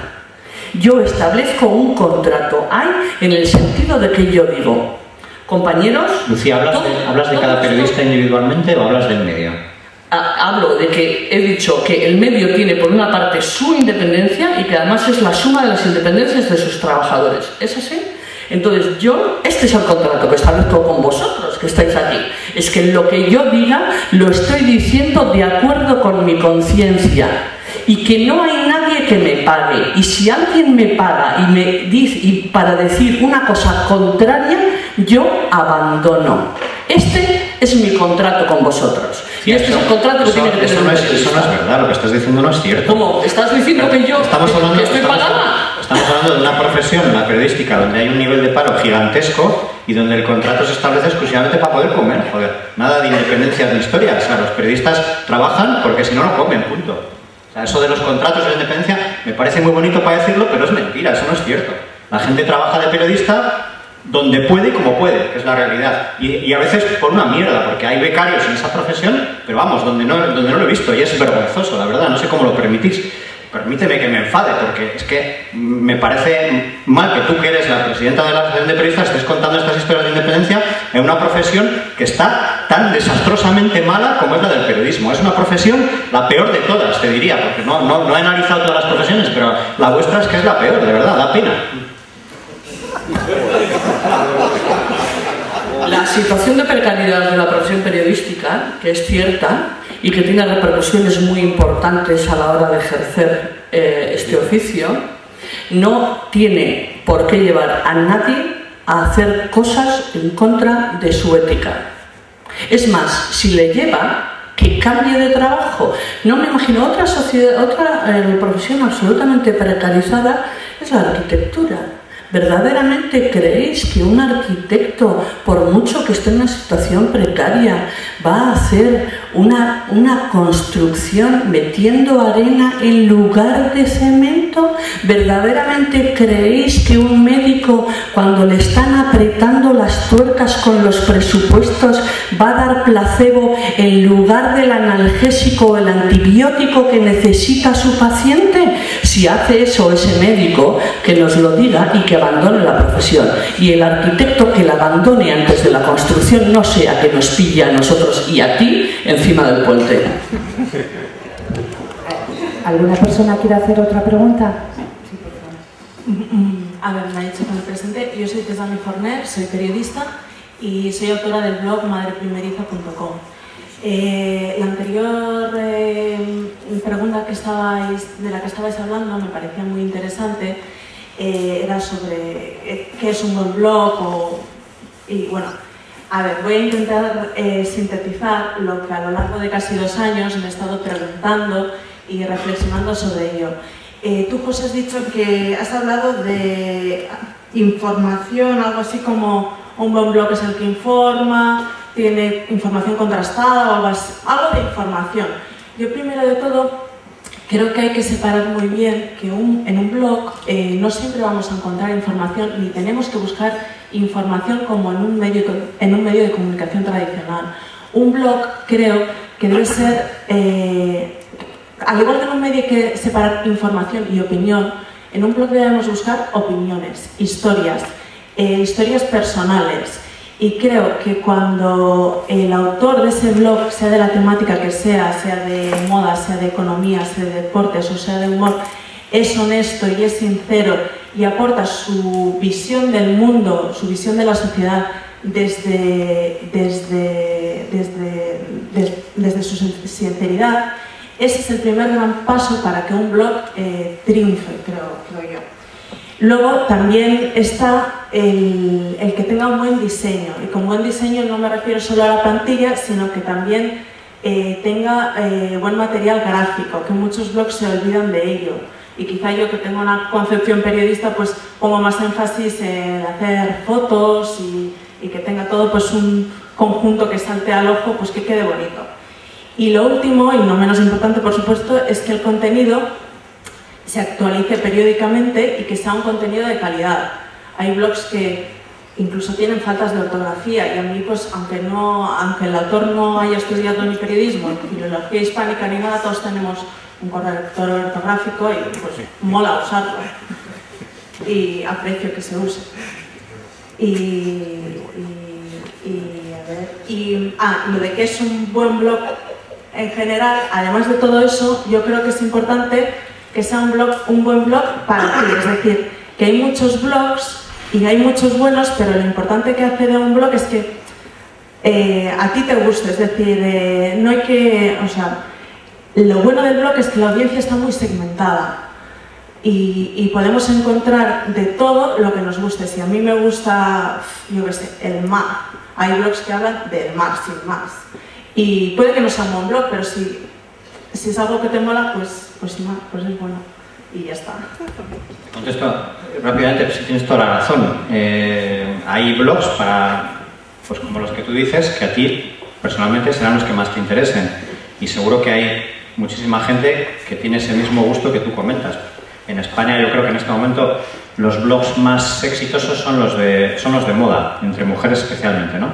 Yo establezco un contrato ahí, en el sentido de que yo digo, compañeros... Lucía, ¿hablas de cada periodista individualmente o hablas del medio? hablo de que he dicho que el medio tiene por una parte su independencia y que además es la suma de las independencias de sus trabajadores. ¿Es así? Entonces este es el contrato que establezco con vosotros que estáis aquí. Es que lo que yo diga lo estoy diciendo de acuerdo con mi conciencia y que no hay nadie que me pague. Y si alguien me paga y me dice para decir una cosa contraria, yo abandono. Este es mi contrato con vosotros. Y este es el contrato que tiene que tener. Eso no es verdad, lo que estás diciendo no es cierto. ¿Cómo? ¿Estás diciendo que yo estoy pagada? Estamos hablando de una profesión, la periodística, donde hay un nivel de paro gigantesco y donde el contrato se establece exclusivamente para poder comer, joder. Nada de independencia ni historia. O sea, los periodistas trabajan porque si no, no comen, punto. O sea, eso de los contratos de la independencia me parece muy bonito para decirlo, pero es mentira, eso no es cierto. La gente trabaja de periodista donde puede y como puede, que es la realidad. Y a veces por una mierda, porque hay becarios en esa profesión, pero vamos, donde no lo he visto, y es vergonzoso, la verdad, no sé cómo lo permitís. Permíteme que me enfade, porque es que me parece mal que tú, que eres la presidenta de la Asociación de Periodistas, estés contando estas historias de independencia en una profesión que está tan desastrosamente mala como es la del periodismo. Es una profesión la peor de todas, te diría, porque no he analizado todas las profesiones, pero la vuestra es que es la peor, de verdad, da pena. La situación de precariedad de la profesión periodística, que es cierta y que tiene repercusiones muy importantes a la hora de ejercer este oficio, no tiene por qué llevar a nadie a hacer cosas en contra de su ética. Es más, si le lleva, que cambie de trabajo. No me imagino otra profesión absolutamente precarizada, es la arquitectura. ¿Verdaderamente creéis que un arquitecto, por mucho que esté en una situación precaria, va a hacer una construcción metiendo arena en lugar de cemento? ¿Verdaderamente creéis que un médico, cuando le están apretando las tuercas con los presupuestos, va a dar placebo en lugar del analgésico o el antibiótico que necesita su paciente? Si hace eso ese médico, que nos lo diga y que abandone la profesión. Y el arquitecto que la abandone antes de la construcción, no sea que nos pille a nosotros y a ti encima del puente. ¿Alguna persona quiere hacer otra pregunta? Sí, por favor. A ver, me ha dicho que me presente. Yo soy Tesami Forner, soy periodista y soy autora del blog madreprimeriza.com. La anterior pregunta de la que estabais hablando me parecía muy interesante. Era sobre qué es un buen blog y bueno, a ver, voy a intentar sintetizar lo que a lo largo de casi 2 años me he estado preguntando y reflexionando sobre ello. Tú, José, has dicho que has hablado de información, algo así como un buen blog es el que informa, tiene información contrastada o algo de información. Yo, primero de todo, creo que hay que separar muy bien que en un blog no siempre vamos a encontrar información ni tenemos que buscar información como en un medio de comunicación tradicional. Un blog creo que debe ser, al igual que en un medio hay que separar información y opinión, en un blog debemos buscar opiniones, historias personales. Y creo que cuando el autor de ese blog, sea de la temática que sea de moda, sea de economía, sea de deportes o sea de humor, es honesto y es sincero y aporta su visión del mundo, su visión de la sociedad desde su sinceridad, ese es el primer gran paso para que un blog triunfe, creo yo. Luego también está el que tenga un buen diseño, y con buen diseño no me refiero solo a la plantilla, sino que también tenga buen material gráfico, que muchos blogs se olvidan de ello. Y quizá yo, que tengo una concepción periodista, pues pongo más énfasis en hacer fotos y que tenga todo pues un conjunto que salte al ojo, pues que quede bonito. Y lo último, y no menos importante por supuesto, es que el contenido se actualice periódicamente y que sea un contenido de calidad. Hay blogs que incluso tienen faltas de ortografía y a mí, pues, aunque el autor no haya estudiado ni periodismo, ni filología hispánica ni nada, todos tenemos un corrector ortográfico y pues mola usarlo y aprecio que se use. Lo de que es un buen blog, en general, además de todo eso, yo creo que es importante que sea un buen blog para ti. Es decir, que hay muchos blogs y hay muchos buenos, pero lo importante que hace de un blog es que a ti te guste. Es decir, no hay que... O sea, lo bueno del blog es que la audiencia está muy segmentada y podemos encontrar de todo lo que nos guste. Si a mí me gusta, yo qué sé, el mar, hay blogs que hablan del mar, sin más. Y puede que no sea un buen blog, pero si es algo que te mola, pues es bueno. Y ya está. Contesto rápidamente, si tienes toda la razón. Hay blogs para, pues como los que tú dices, que a ti personalmente serán los que más te interesen. Y seguro que hay muchísima gente que tiene ese mismo gusto que tú comentas. En España yo creo que en este momento los blogs más exitosos son los de moda, entre mujeres especialmente, ¿no?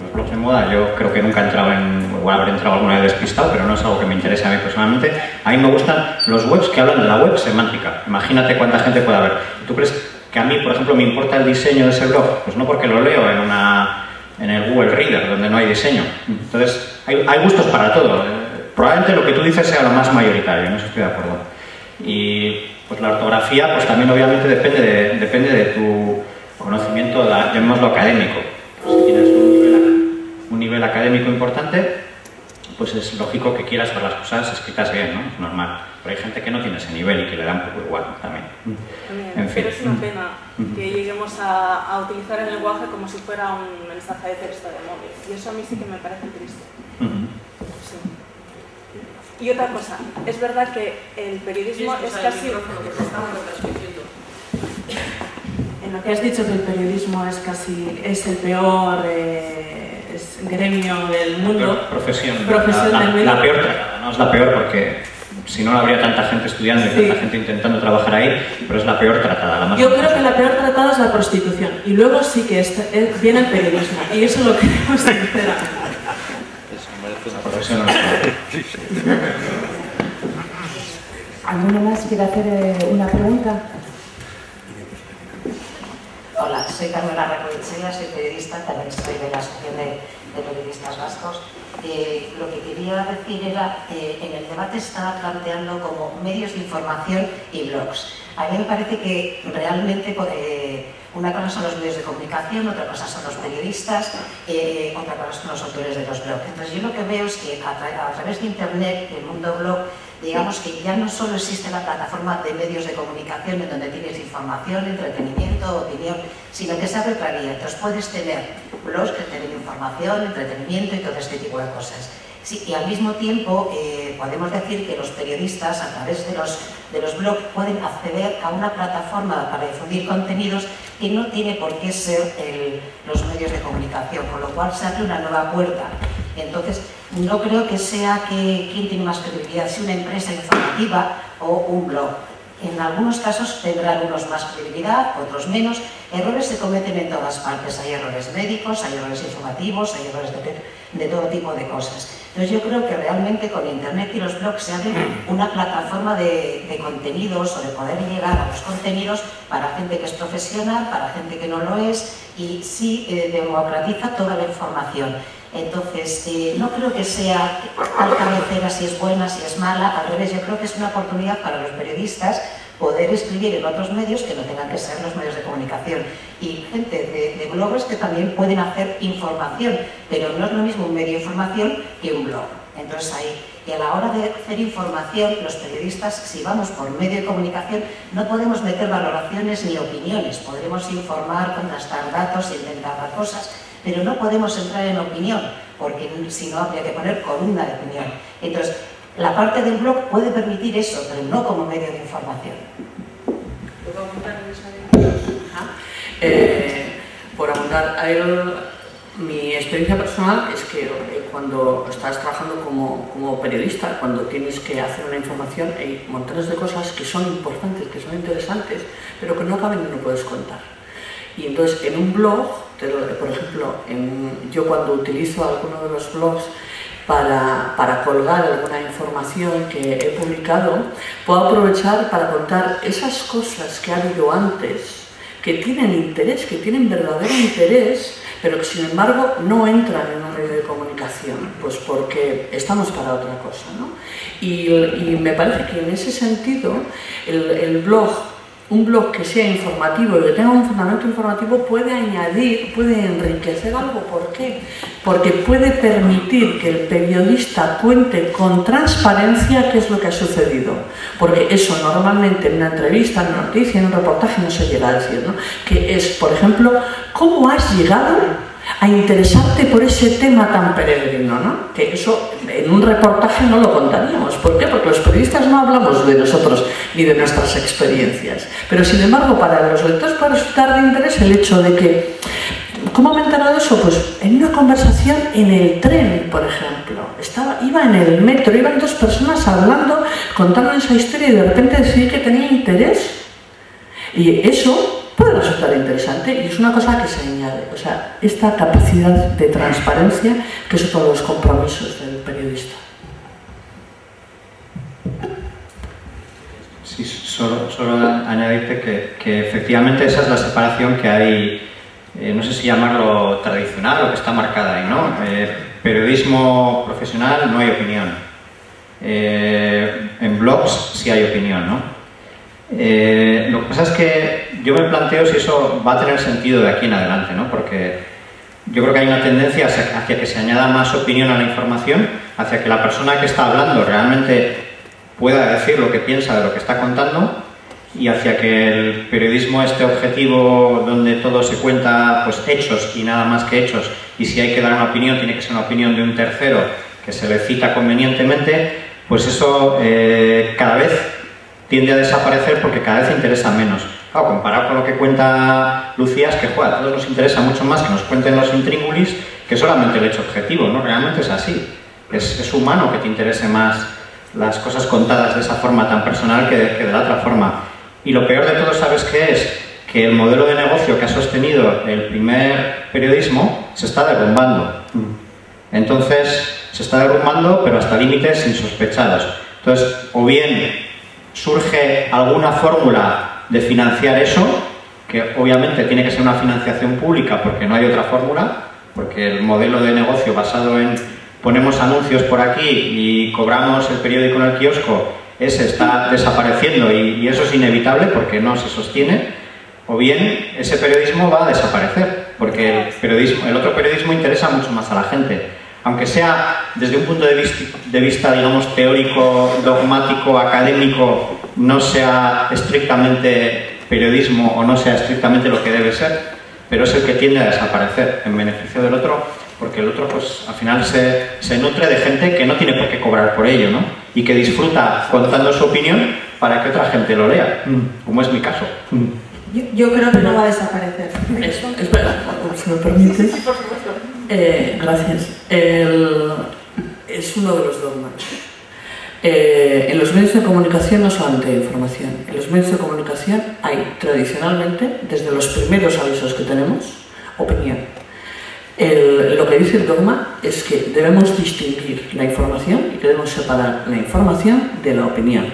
Los blogs de moda yo creo que nunca he entrado igual habré entrado alguna vez despistado, pero no es algo que me interese a mí personalmente. A mí me gustan los webs que hablan de la web semántica. Imagínate cuánta gente puede haber. ¿Tú crees que a mí, por ejemplo, me importa el diseño de ese blog? Pues no, porque lo leo en el Google Reader, donde no hay diseño. Entonces, hay gustos para todo. Probablemente lo que tú dices sea lo más mayoritario, en eso estoy de acuerdo. Y pues la ortografía, pues también obviamente depende de tu conocimiento, llamémoslo académico. Si tienes un nivel académico importante, pues es lógico que quieras ver las cosas escritas bien, ¿no? Es normal. Pero hay gente que no tiene ese nivel y que le da un poco igual también. En fin. Pero es una pena que lleguemos a utilizar el lenguaje como si fuera un mensaje de texto de móvil. Y eso a mí sí que me parece triste. Sí. Y otra cosa, es verdad que el periodismo es casi... En lo que has dicho que el periodismo es el peor gremio del mundo. Profesión del medio. La peor tratada, no es la peor porque si no habría tanta gente estudiando y tanta gente intentando trabajar ahí, pero es la peor tratada. La más Yo creo que la peor tratada es la prostitución y luego sí que viene el periodismo y eso lo queremos sinceramente. ¿Alguno más quiere hacer una pregunta? Hola, soy Carmela Racoechea, soy periodista, también estoy de la Asociación de Periodistas Vascos. Lo que quería decir era, en el debate estaba planteando como medios de información y blogs. A mí me parece que realmente una cosa son los medios de comunicación, otra cosa son los periodistas, otra cosa son los autores de los blogs. Entonces yo lo que veo es que a través de Internet, el mundo blog, digamos que ya no solo existe la plataforma de medios de comunicación en donde tienes información, entretenimiento, opinión, sino que se abre otra vía. Entonces puedes tener blogs que tienen información, entretenimiento y todo este tipo de cosas. Sí, y al mismo tiempo podemos decir que los periodistas a través de los blogs pueden acceder a una plataforma para difundir contenidos que no tiene por qué ser los medios de comunicación, con lo cual se abre una nueva puerta. Entonces, no creo que sea quién tiene más credibilidad, si una empresa informativa o un blog. En algunos casos tendrán unos más credibilidad, otros menos. Errores se cometen en todas partes. Hay errores médicos, hay errores informativos, hay errores de todo tipo de cosas. Entonces yo creo que realmente con Internet y los blogs se abre una plataforma de contenidos o de poder llegar a los contenidos para gente que es profesional, para gente que no lo es y sí democratiza toda la información. Entonces, no creo que sea tal cabecera si es buena, si es mala, al revés, yo creo que es una oportunidad para los periodistas poder escribir en otros medios que no tengan que ser los medios de comunicación y gente de bloggers que también pueden hacer información, pero no es lo mismo un medio de información que un blog. Entonces ahí, y a la hora de hacer información, los periodistas, si vamos por medio de comunicación, no podemos meter valoraciones ni opiniones, podremos informar, contrastar datos, intentar dar cosas, pero no podemos entrar en opinión, porque si no habría que poner columna de opinión. Entonces, la parte del blog puede permitir eso, pero no como medio de información. ¿Puedo apuntar en esa por apuntar a él, mi experiencia personal es que cuando estás trabajando como periodista, cuando tienes que hacer una información, hay montones de cosas que son importantes, que son interesantes, pero que no acaban y no puedes contar. Y entonces en un blog, por ejemplo, yo cuando utilizo alguno de los blogs para colgar alguna información que he publicado, puedo aprovechar para contar esas cosas que ha habido antes, que tienen interés, que tienen verdadero interés, pero que sin embargo no entran en un medio de comunicación, pues porque estamos para otra cosa, ¿no? Y me parece que en ese sentido el blog, un blog que sea informativo y que tenga un fundamento informativo, puede añadir, puede enriquecer algo. ¿Por qué? Porque puede permitir que el periodista cuente con transparencia qué es lo que ha sucedido. Porque eso normalmente en una entrevista, en una noticia, en un reportaje no se llega a decir, ¿no? Que es, por ejemplo, ¿cómo has llegado a interesarte por ese tema tan peregrino, ¿no? Que eso en un reportaje no lo contaríamos. ¿Por qué? Porque los periodistas no hablamos de nosotros ni de nuestras experiencias. Pero sin embargo, para los lectores puede resultar de interés el hecho de que, ¿cómo me he enterado de eso? Pues en una conversación en el tren, por ejemplo. Iba en el metro, iban dos personas hablando, contando esa historia y de repente decidí que tenía interés. Y eso puede resultar interesante y es una cosa que se añade, o sea, esta capacidad de transparencia que es uno de los compromisos del periodista. Sí, solo añadirte que efectivamente esa es la separación que hay, no sé si llamarlo tradicional o que está marcada ahí, ¿no? Periodismo profesional no hay opinión, en blogs sí hay opinión, ¿no? Lo que pasa es que yo me planteo si eso va a tener sentido de aquí en adelante, ¿no? Porque yo creo que hay una tendencia hacia que se añada más opinión a la información, hacia que la persona que está hablando realmente pueda decir lo que piensa de lo que está contando y hacia que el periodismo este objetivo donde todo se cuenta pues hechos y nada más que hechos, y si hay que dar una opinión tiene que ser una opinión de un tercero que se le cita convenientemente, pues eso cada vez tiende a desaparecer porque cada vez interesa menos. Claro, comparado con lo que cuenta Lucía, es que a todos nos interesa mucho más que nos cuenten los intríngulis que solamente el hecho objetivo, ¿no? Realmente es así. Es humano que te interese más las cosas contadas de esa forma tan personal que de la otra forma. Y lo peor de todo, ¿sabes qué es? Que el modelo de negocio que ha sostenido el primer periodismo se está derrumbando. Entonces, se está derrumbando, pero hasta límites insospechados. Entonces, o bien surge alguna fórmula de financiar eso, que obviamente tiene que ser una financiación pública porque no hay otra fórmula, porque el modelo de negocio basado en ponemos anuncios por aquí y cobramos el periódico en el kiosco, ese está desapareciendo y eso es inevitable porque no se sostiene, o bien ese periodismo va a desaparecer, porque el otro periodismo interesa mucho más a la gente. Aunque sea desde un punto de vista, digamos, teórico, dogmático, académico, no sea estrictamente periodismo o no sea estrictamente lo que debe ser, pero es el que tiende a desaparecer en beneficio del otro, porque el otro, pues, al final se nutre de gente que no tiene por qué cobrar por ello, ¿no? Y que disfruta contando su opinión para que otra gente lo lea, como es mi caso. Yo creo que no va a desaparecer. Es verdad, si me permite. Sí, por supuesto. Gracias. Es uno de los dogmas. En los medios de comunicación no solamente hay información. En los medios de comunicación hay tradicionalmente, desde los primeros avisos que tenemos, opinión. Lo que dice el dogma es que debemos distinguir la información y que debemos separar la información de la opinión.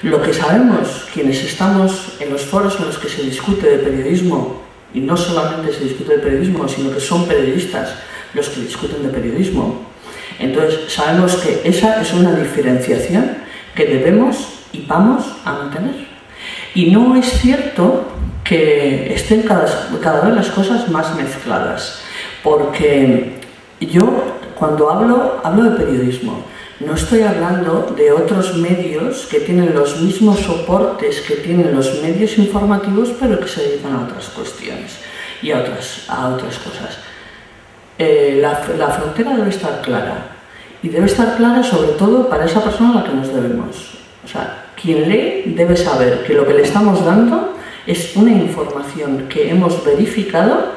Lo que sabemos quienes estamos en los foros en los que se discute de periodismo, y no solamente se discute de periodismo, sino que son periodistas los que discuten de periodismo, entonces sabemos que esa es una diferenciación que debemos y vamos a mantener. Y no es cierto que estén cada vez las cosas más mezcladas, porque yo cuando hablo de periodismo, no estoy hablando de otros medios que tienen los mismos soportes que tienen los medios informativos, pero que se dedican a otras cuestiones y a otras cosas. La frontera debe estar clara, y debe estar clara sobre todo para esa persona a la que nos debemos. O sea, quien lee debe saber que lo que le estamos dando es una información que hemos verificado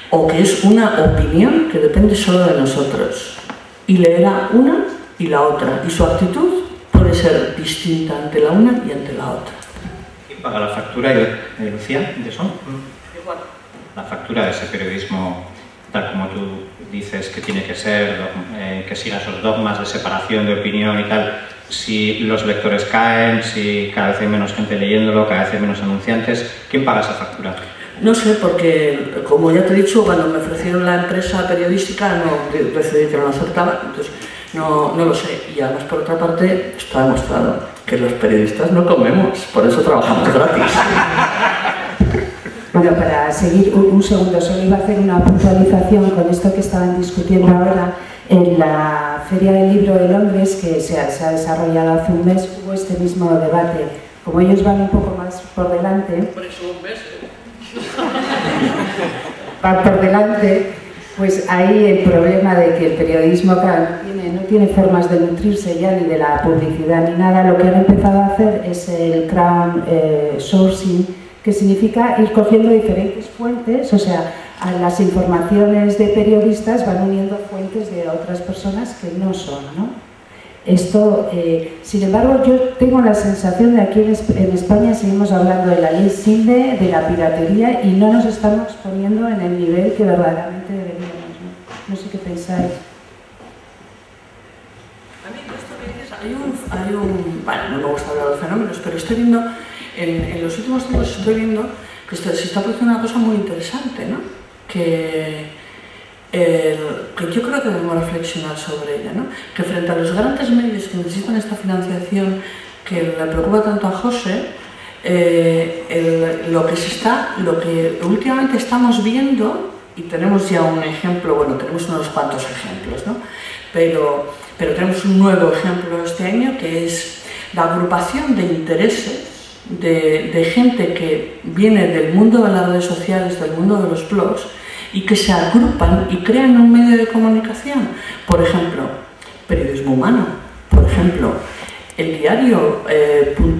o que es una opinión que depende solo de nosotros, y leerá una y la otra, y su actitud puede ser distinta ante la una y ante la otra. ¿Quién paga la factura, Lucía, de eso? Igual. La factura de ese periodismo, tal como tú dices que tiene que ser, que siga esos dogmas de separación de opinión y tal, si los lectores caen, si cada vez hay menos gente leyéndolo, cada vez hay menos anunciantes, ¿quién paga esa factura? No sé, porque como ya te he dicho, cuando me ofrecieron la empresa periodística no decidí que no lo aceptaba, entonces no lo sé. Y además, por otra parte, está demostrado que los periodistas no comemos, por eso trabajamos gratis. Bueno, para seguir un segundo, solo iba a hacer una puntualización con esto que estaban discutiendo ahora. En la Feria del Libro de Londres, que se ha desarrollado hace un mes, hubo este mismo debate. Como ellos van un poco más por delante, Por eso un mes, van por delante, pues ahí el problema de que el periodismo, claro, no tiene formas de nutrirse ya ni de la publicidad ni nada. Lo que han empezado a hacer es el crowdsourcing, que significa ir cogiendo diferentes fuentes, o sea, a las informaciones de periodistas van uniendo fuentes de otras personas que no son, ¿no? Esto, sin embargo, yo tengo la sensación de que aquí en España seguimos hablando de la ley SINDE, de la piratería, y no nos estamos poniendo en el nivel que verdaderamente deberíamos, ¿no? No sé qué pensáis. A mí esto que dices, bueno, no me gusta hablar de fenómenos, pero estoy viendo, en los últimos tiempos estoy viendo que se está produciendo una cosa muy interesante, ¿no? Que yo creo que debemos reflexionar sobre ella, ¿no? Que frente a los grandes medios que necesitan esta financiación que le preocupa tanto a José, lo que últimamente estamos viendo, y tenemos ya un ejemplo, bueno, tenemos unos cuantos ejemplos, ¿no? Pero tenemos un nuevo ejemplo este año, que es la agrupación de intereses de gente que viene del mundo de las redes sociales, del mundo de los blogs, y que se agrupan y crean un medio de comunicación. Por ejemplo, periodismo humano, por ejemplo, el diario.com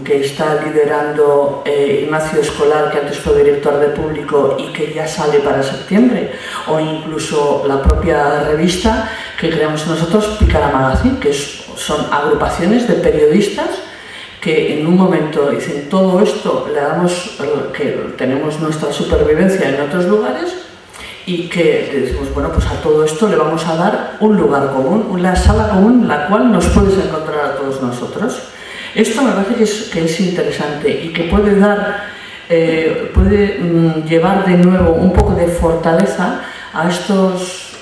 que está liderando Ignacio Escolar, que antes fue director de Público y que ya sale para septiembre, o incluso la propia revista que creamos nosotros, Picara Magazine, que son agrupaciones de periodistas que en un momento dicen todo esto, le damos que tenemos nuestra supervivencia en otros lugares, y que decimos, bueno, pues a todo esto le vamos a dar un lugar común, una sala común en la cual nos puedes encontrar a todos nosotros. Esto me parece que es interesante y que puede llevar de nuevo un poco de fortaleza a estos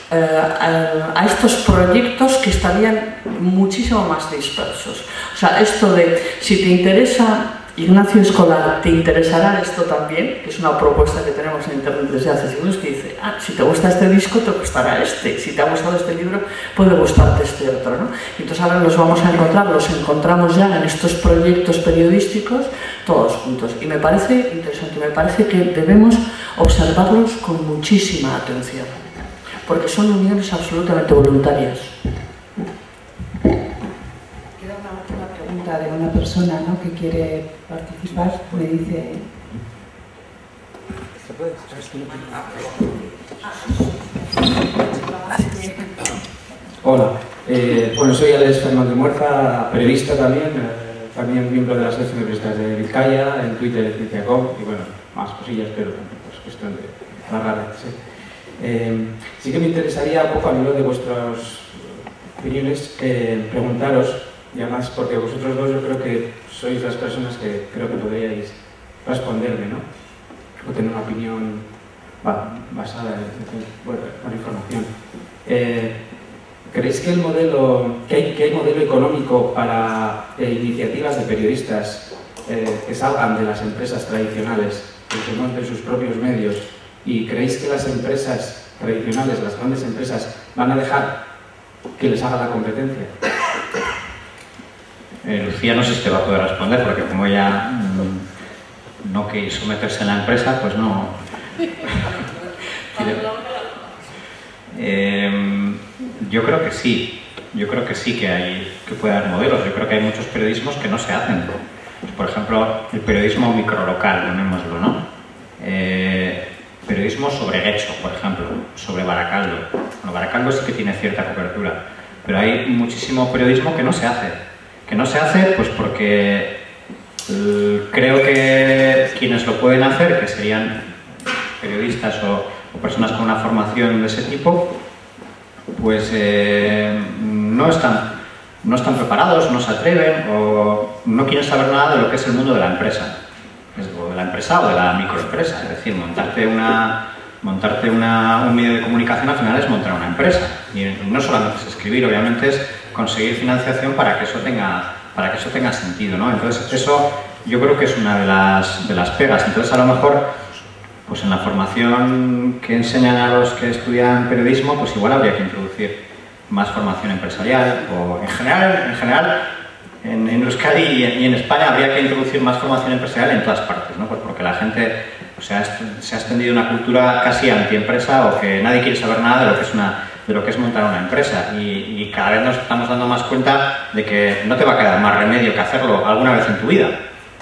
proyectos que estarían muchísimo más dispersos. O sea, esto de, si te interesa Ignacio Escolar, te interesará esto también, que es una propuesta que tenemos en Internet desde hace siglos, que dice, si te gusta este disco, te gustará este, si te ha gustado este libro, puede gustarte este otro, ¿no? Entonces ahora los vamos a encontrar, los encontramos ya en estos proyectos periodísticos, todos juntos. Y me parece interesante, me parece que debemos observarlos con muchísima atención, porque son uniones absolutamente voluntarias. Queda una última pregunta de una persona, ¿no?, que quiere participar. Me dice... Hola, bueno, soy Alex Fernández Muerza, periodista también miembro de la Asociación de Periodistas de Vizcaya, en Twitter, Cienciacom, y bueno, más cosillas, pero pues cuestión de narrar. Sí que me interesaría un poco, a nivel de vuestras opiniones, preguntaros, y además porque vosotros dos yo creo que sois las personas que creo que podríais responderme, ¿no? O tener una opinión basada en buena información. ¿Creéis que hay modelo económico para iniciativas de periodistas que salgan de las empresas tradicionales, que monten sus propios medios? ¿Y creéis que las empresas tradicionales, las grandes empresas, van a dejar que les haga la competencia? Lucía no sé si te va a poder responder, porque como ella no quiso meterse en la empresa, pues no. Yo creo que sí. Yo creo que sí que puede haber modelos. Yo creo que hay muchos periodismos que no se hacen. Por ejemplo, el periodismo microlocal, llamémoslo, ¿no? Periodismo sobre Guecho, por ejemplo, sobre Baracaldo. Bueno, Baracaldo sí que tiene cierta cobertura, pero hay muchísimo periodismo que no se hace. Que no se hace pues porque creo que quienes lo pueden hacer, que serían periodistas o personas con una formación de ese tipo, pues no están preparados, no se atreven o no quieren saber nada de lo que es el mundo de la empresa. empresa o de la microempresa. Es decir, montarte un medio de comunicación al final es montar una empresa. Y no solamente es escribir, obviamente es conseguir financiación para que eso tenga sentido, ¿no? Entonces eso yo creo que es una de las pegas. Entonces a lo mejor pues en la formación que enseñan a los que estudian periodismo, pues igual habría que introducir más formación empresarial, o en general en Euskadi y en España habría que introducir más formación empresarial en todas partes, ¿no? Pues porque la gente se ha extendido una cultura casi antiempresa, o que nadie quiere saber nada de lo que es montar una empresa, y cada vez nos estamos dando más cuenta de que no te va a quedar más remedio que hacerlo alguna vez en tu vida,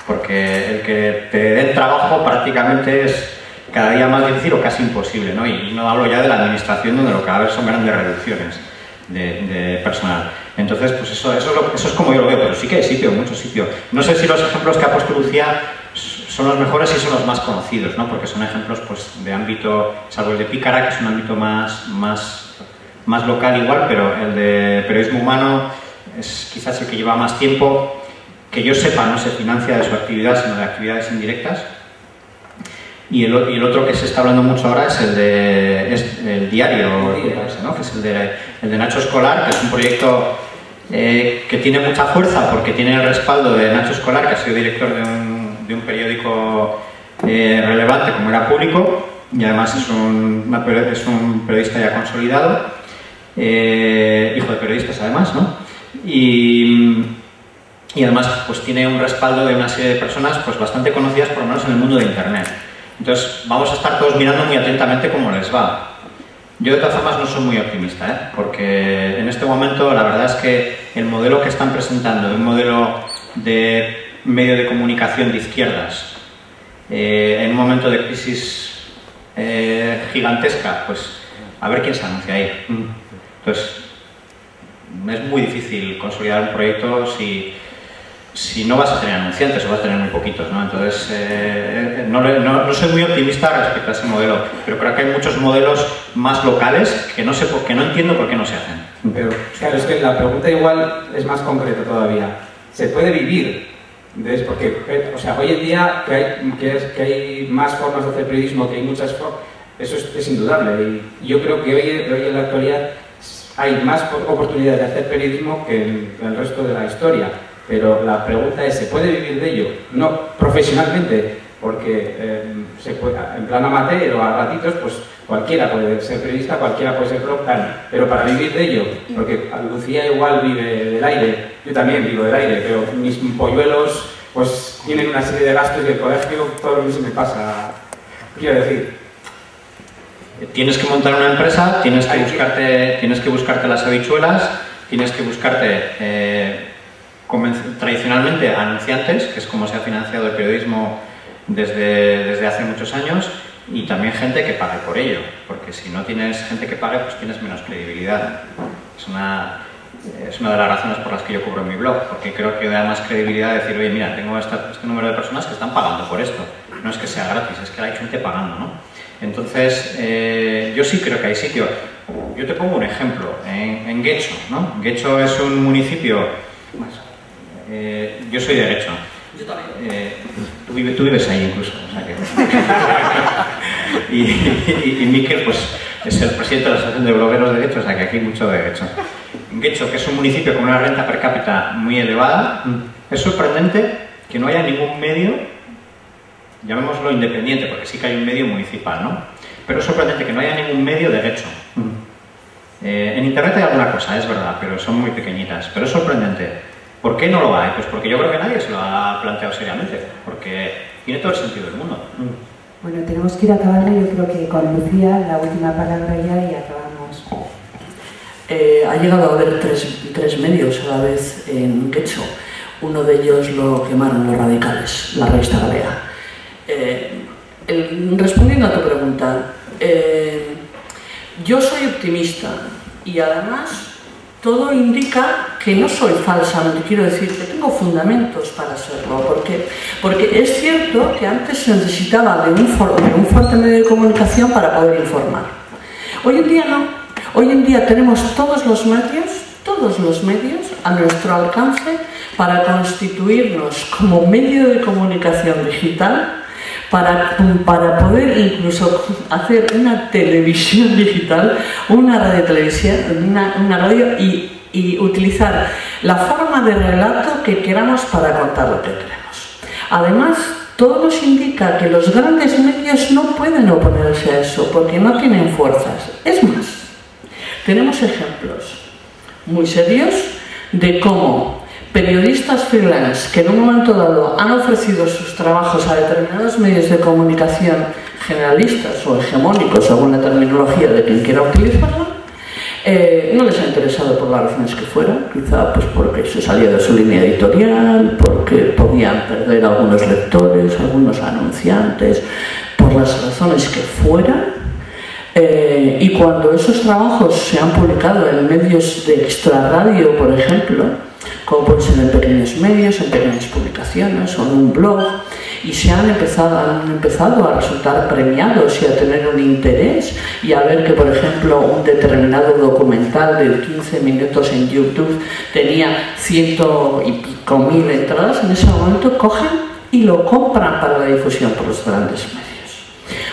porque el que te den trabajo prácticamente es cada día más difícil o casi imposible, ¿no? Y no hablo ya de la administración, donde lo que va a haber son grandes reducciones de personal. Entonces, pues eso es como yo lo veo, pero sí que hay sitio, mucho sitio. No sé si los ejemplos que ha puesto Lucía son los mejores y son los más conocidos, ¿no? Porque son ejemplos pues de ámbito, salvo el de Pícara, que es un ámbito más local igual, pero el de periodismo humano es quizás el que lleva más tiempo. Que yo sepa, no se financia de su actividad, sino de actividades indirectas. Y el otro que se está hablando mucho ahora es el diario, ¿no? Que es el de Nacho Escolar, que es un proyecto que tiene mucha fuerza porque tiene el respaldo de Nacho Escolar, que ha sido director de un periódico relevante como era Público, y además es un periodista ya consolidado, hijo de periodistas además, ¿no? Y además pues tiene un respaldo de una serie de personas pues bastante conocidas, por lo menos en el mundo de Internet. Entonces vamos a estar todos mirando muy atentamente cómo les va. Yo de todas formas no soy muy optimista, porque en este momento la verdad es que el modelo que están presentando, un modelo de medio de comunicación de izquierdas, en un momento de crisis gigantesca, pues a ver quién se anuncia ahí. Entonces es muy difícil consolidar un proyecto si no vas a tener anunciantes o vas a tener muy poquitos, ¿no? Entonces, no soy muy optimista respecto a ese modelo, pero creo que hay muchos modelos más locales que no entiendo por qué no se hacen. Pero, claro, es que la pregunta igual es más concreta todavía. ¿Se puede vivir? Porque, o sea, hoy en día que hay más formas de hacer periodismo, que hay muchas formas, eso es indudable. Y yo creo que hoy en la actualidad hay más oportunidades de hacer periodismo que en el resto de la historia. Pero la pregunta es, ¿se puede vivir de ello? No profesionalmente, porque en plan amateur o a ratitos, pues cualquiera puede ser periodista, cualquiera puede ser blog, tal. Pero para vivir de ello, porque Lucía igual vive del aire, yo también vivo del aire, pero mis polluelos pues tienen una serie de gastos y el colegio todo lo que se me pasa. Quiero decir, tienes que montar una empresa, tienes que buscarte las habichuelas, tienes que buscarte tradicionalmente anunciantes, que es como se ha financiado el periodismo desde hace muchos años, y también gente que pague por ello, porque si no tienes gente que pague, pues tienes menos credibilidad. Es una de las razones por las que yo cubro mi blog, porque creo que da más credibilidad decir, oye, mira, tengo este número de personas que están pagando por esto. No es que sea gratis, es que hay gente pagando, ¿no? Entonces, yo sí creo que hay sitio. Yo te pongo un ejemplo, en Getxo, ¿no? Getxo es un municipio... yo soy de Getxo. Yo también. Tú vives ahí incluso, o sea que... y Miquel, pues, es el presidente de la Asociación de Blogueros de Getxo, o sea que aquí hay mucho de Getxo. Getxo, que es un municipio con una renta per cápita muy elevada, es sorprendente que no haya ningún medio, llamémoslo independiente, porque sí que hay un medio municipal, ¿no? Pero es sorprendente que no haya ningún medio de Getxo. En Internet hay alguna cosa, es verdad, pero son muy pequeñitas, pero es sorprendente. ¿Por qué no lo hay? Pues porque yo creo que nadie se lo ha planteado seriamente, porque tiene todo el sentido del mundo. Bueno, tenemos que ir acabando, yo creo que con Lucía la última palabra ya y acabamos. Ha llegado a haber tres medios a la vez en Getxo. Uno de ellos lo quemaron los radicales, la revista Gavea. Respondiendo a tu pregunta, yo soy optimista y además todo indica que no soy falsamente, quiero decir que tengo fundamentos para serlo, porque es cierto que antes se necesitaba de un fuerte medio de comunicación para poder informar. Hoy en día no, hoy en día tenemos todos los medios a nuestro alcance para constituirnos como medio de comunicación digital, para poder incluso hacer una televisión digital, una radiotelevisión, una radio y utilizar la forma de relato que queramos para contar lo que queremos. Además, todo nos indica que los grandes medios no pueden oponerse a eso porque no tienen fuerzas. Es más, tenemos ejemplos muy serios de cómo periodistas freelance que en un momento dado han ofrecido sus trabajos a determinados medios de comunicación generalistas o hegemónicos, según la terminología de quien quiera utilizarlo, no les ha interesado por las razones que fueran, quizá pues porque se salía de su línea editorial, porque podían perder algunos lectores, algunos anunciantes, por las razones que fueran. Y cuando esos trabajos se han publicado en medios de extrarradio, por ejemplo, como pueden ser en pequeños medios, en pequeñas publicaciones o en un blog, y han empezado a resultar premiados y a tener un interés y a ver que, por ejemplo, un determinado documental de 15 minutos en YouTube tenía 100 y pico mil entradas, en ese momento cogen y lo compran para la difusión por los grandes medios.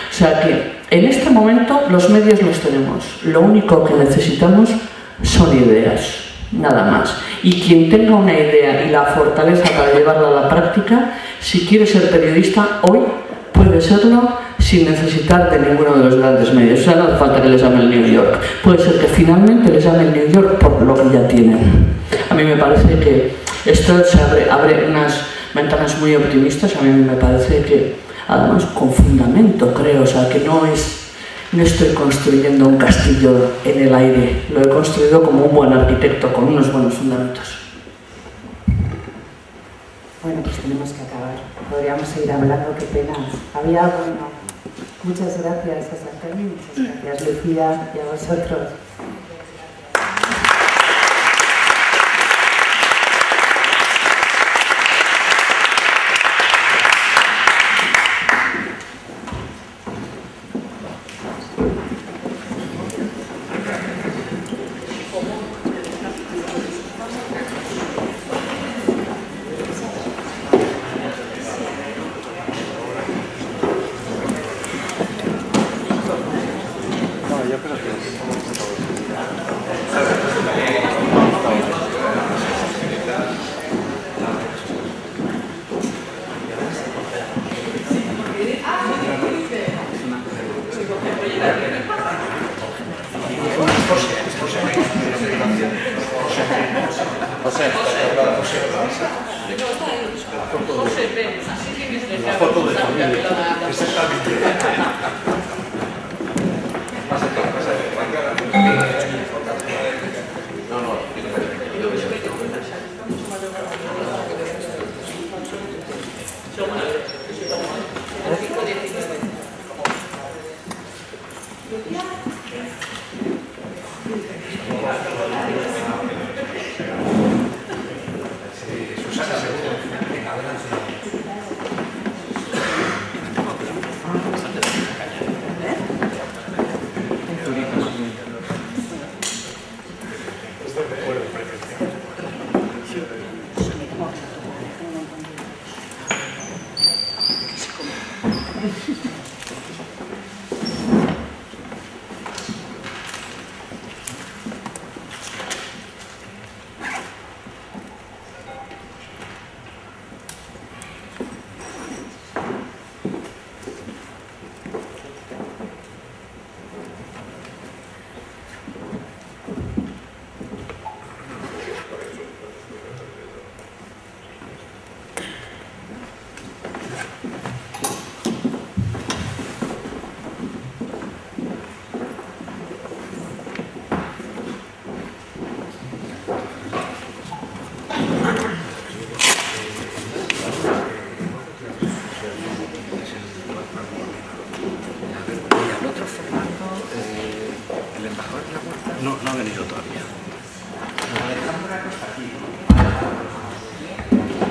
O sea que en este momento los medios los tenemos, lo único que necesitamos son ideas, nada más. Y quien tenga una idea y la fortaleza para llevarla a la práctica, si quiere ser periodista hoy, puede serlo sin necesitar de ninguno de los grandes medios. O sea, no hace falta que les llame el New York. Puede ser que finalmente les llame el New York por lo que ya tienen. A mí me parece que esto se abre unas ventanas muy optimistas. A mí me parece que, además, con fundamento, creo. O sea, que no estoy construyendo un castillo en el aire. Lo he construido como un buen arquitecto, con unos buenos fundamentos. Bueno, pues tenemos que acabar. Podríamos seguir hablando, qué pena. Había, bueno, muchas gracias a Santelmo, muchas gracias Lucía y a vosotros.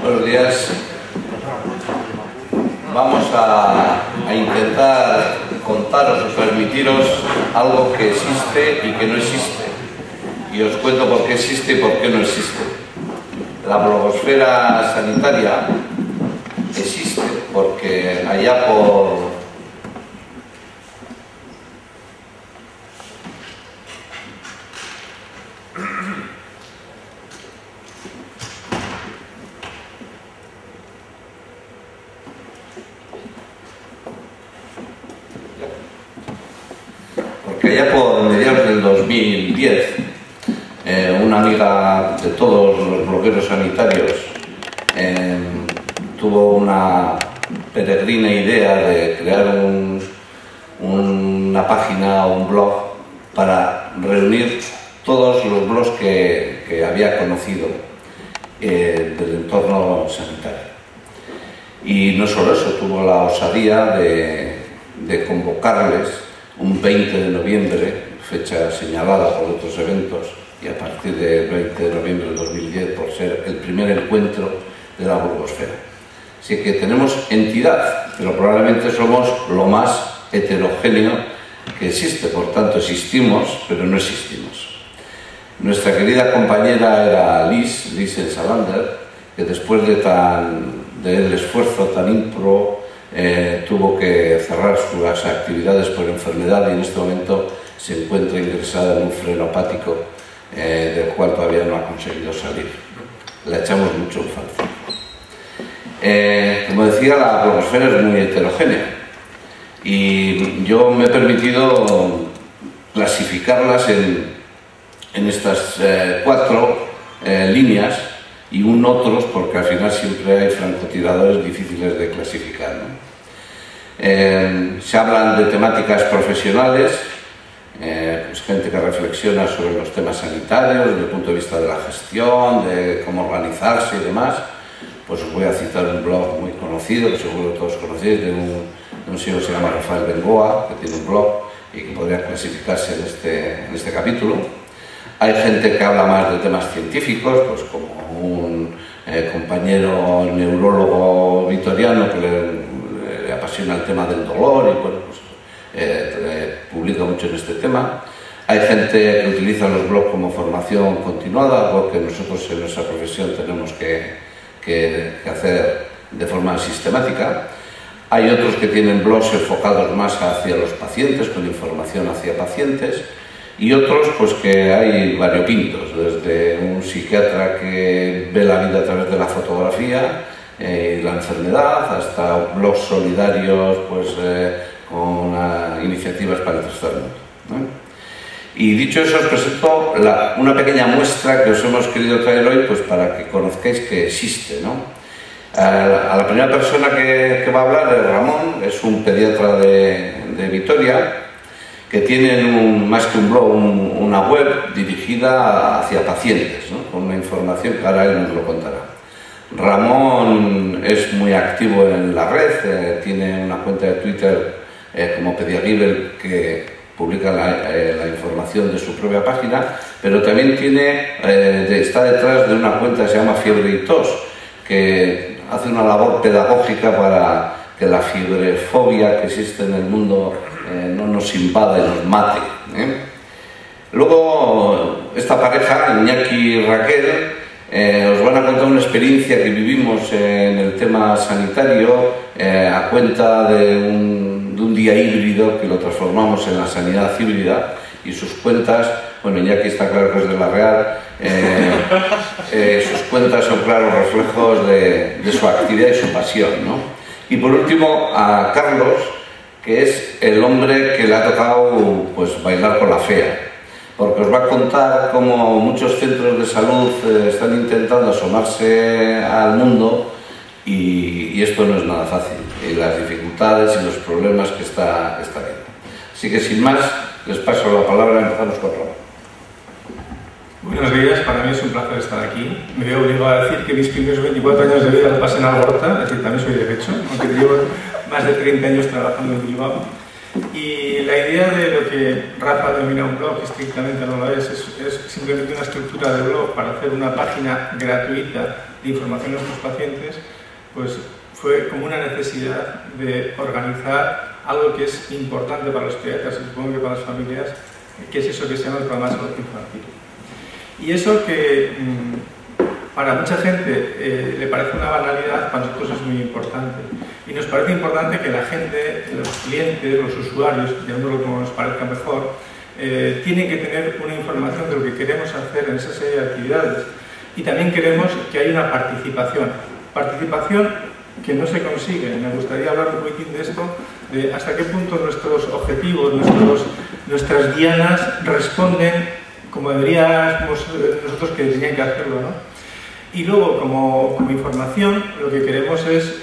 Buenos días. Vamos a intentar contaros o permitiros algo que existe y que no existe. Y os cuento por qué existe y por qué no existe. La blogosfera sanitaria existe porque allá por mediados del 2010, una amiga de todos los blogueros sanitarios tuvo una peregrina idea de crear una página o un blog para reunir todos los blogs que había conocido del entorno sanitario. Y no solo eso, tuvo la osadía de convocarles un 20 de noviembre, fecha señalada por otros eventos, y a partir del 20 de noviembre del 2010 por ser el primer encuentro de la blogosfera. Así que tenemos entidad, pero probablemente somos lo más heterogéneo que existe, por tanto existimos, pero no existimos. Nuestra querida compañera era Liz Salander, que después del esfuerzo tan ímprobo tuvo que cerrar sus actividades por enfermedad y en este momento se encuentra ingresada en un freno hepático del cual todavía no ha conseguido salir. La echamos mucho en falta. Como decía, la blogosfera es muy heterogénea y yo me he permitido clasificarlas en estas 4 líneas y otros, porque al final siempre hay francotiradores difíciles de clasificar, ¿no? Se hablan de temáticas profesionales, pues gente que reflexiona sobre los temas sanitarios desde el punto de vista de la gestión, de cómo organizarse y demás. Pues os voy a citar un blog muy conocido, que seguro todos conocéis, de un señor que se llama Rafael Bengoa, que tiene un blog y que podría clasificarse en este capítulo. Hay gente que habla más de temas científicos, pues como un compañero neurólogo vitoriano que le apasiona el tema del dolor y bueno, pues, publica mucho en este tema. Hay gente que utiliza los blogs como formación continuada, algo que nosotros en nuestra profesión tenemos que hacer de forma sistemática. Hay otros que tienen blogs enfocados más hacia los pacientes, con información hacia pacientes, y otros pues que hay variopintos, desde un psiquiatra que ve la vida a través de la fotografía y la enfermedad, hasta blogs solidarios pues, con iniciativas para el tercer mundo, ¿no? Y dicho eso, os presento una pequeña muestra que os hemos querido traer hoy pues, para que conozcáis que existe, ¿no? A la primera persona que va a hablar es Ramón, es un pediatra de Vitoria, que tiene más que un blog, una web dirigida hacia pacientes, ¿no? Con una información que ahora él nos lo contará. Ramón es muy activo en la red, tiene una cuenta de Twitter como Pediagibel que publica la información de su propia página, pero también está detrás de una cuenta que se llama Fiebre y Tos, que hace una labor pedagógica para que la fiebrefobia que existe en el mundo no nos invada y nos mate, ¿eh? Luego, esta pareja, Iñaki y Raquel, os van a contar una experiencia que vivimos en el tema sanitario a cuenta de un día híbrido que lo transformamos en la sanidad híbrida, y sus cuentas, bueno, Iñaki está claro que es de La Real, sus cuentas son claros reflejos de su actividad y su pasión, ¿no? Y por último a Carlos, que es el hombre que le ha tocado pues, bailar con la fea, porque os va a contar cómo muchos centros de salud están intentando asomarse al mundo y esto no es nada fácil, y las dificultades y los problemas que está viendo. Así que sin más, les paso la palabra y empezamos con Ramón. Buenos días, para mí es un placer estar aquí. Me veo obligado a decir que mis primeros 24 años de vida los pasé en Algorta, es decir, también soy de Becho, aunque llevo más de 30 años trabajando en Bilbao. Y la idea de lo que Rafa denomina un blog, estrictamente no lo es simplemente una estructura de blog para hacer una página gratuita de información a nuestros pacientes, pues fue como una necesidad de organizar algo que es importante para los pediatras y supongo que para las familias, que es eso que se llama el programa de salud infantil. Y eso que para mucha gente le parece una banalidad, para nosotros es muy importante. Y nos parece importante que la gente, los clientes, los usuarios, llamémoslo como nos parezca mejor, tienen que tener una información de lo que queremos hacer en esa serie de actividades. Y también queremos que haya una participación. Participación que no se consigue. Me gustaría hablar un poquitín de esto, de hasta qué punto nuestros objetivos, nuestras dianas responden como deberíamos nosotros que tenían que hacerlo, ¿no? Y luego, como información, lo que queremos es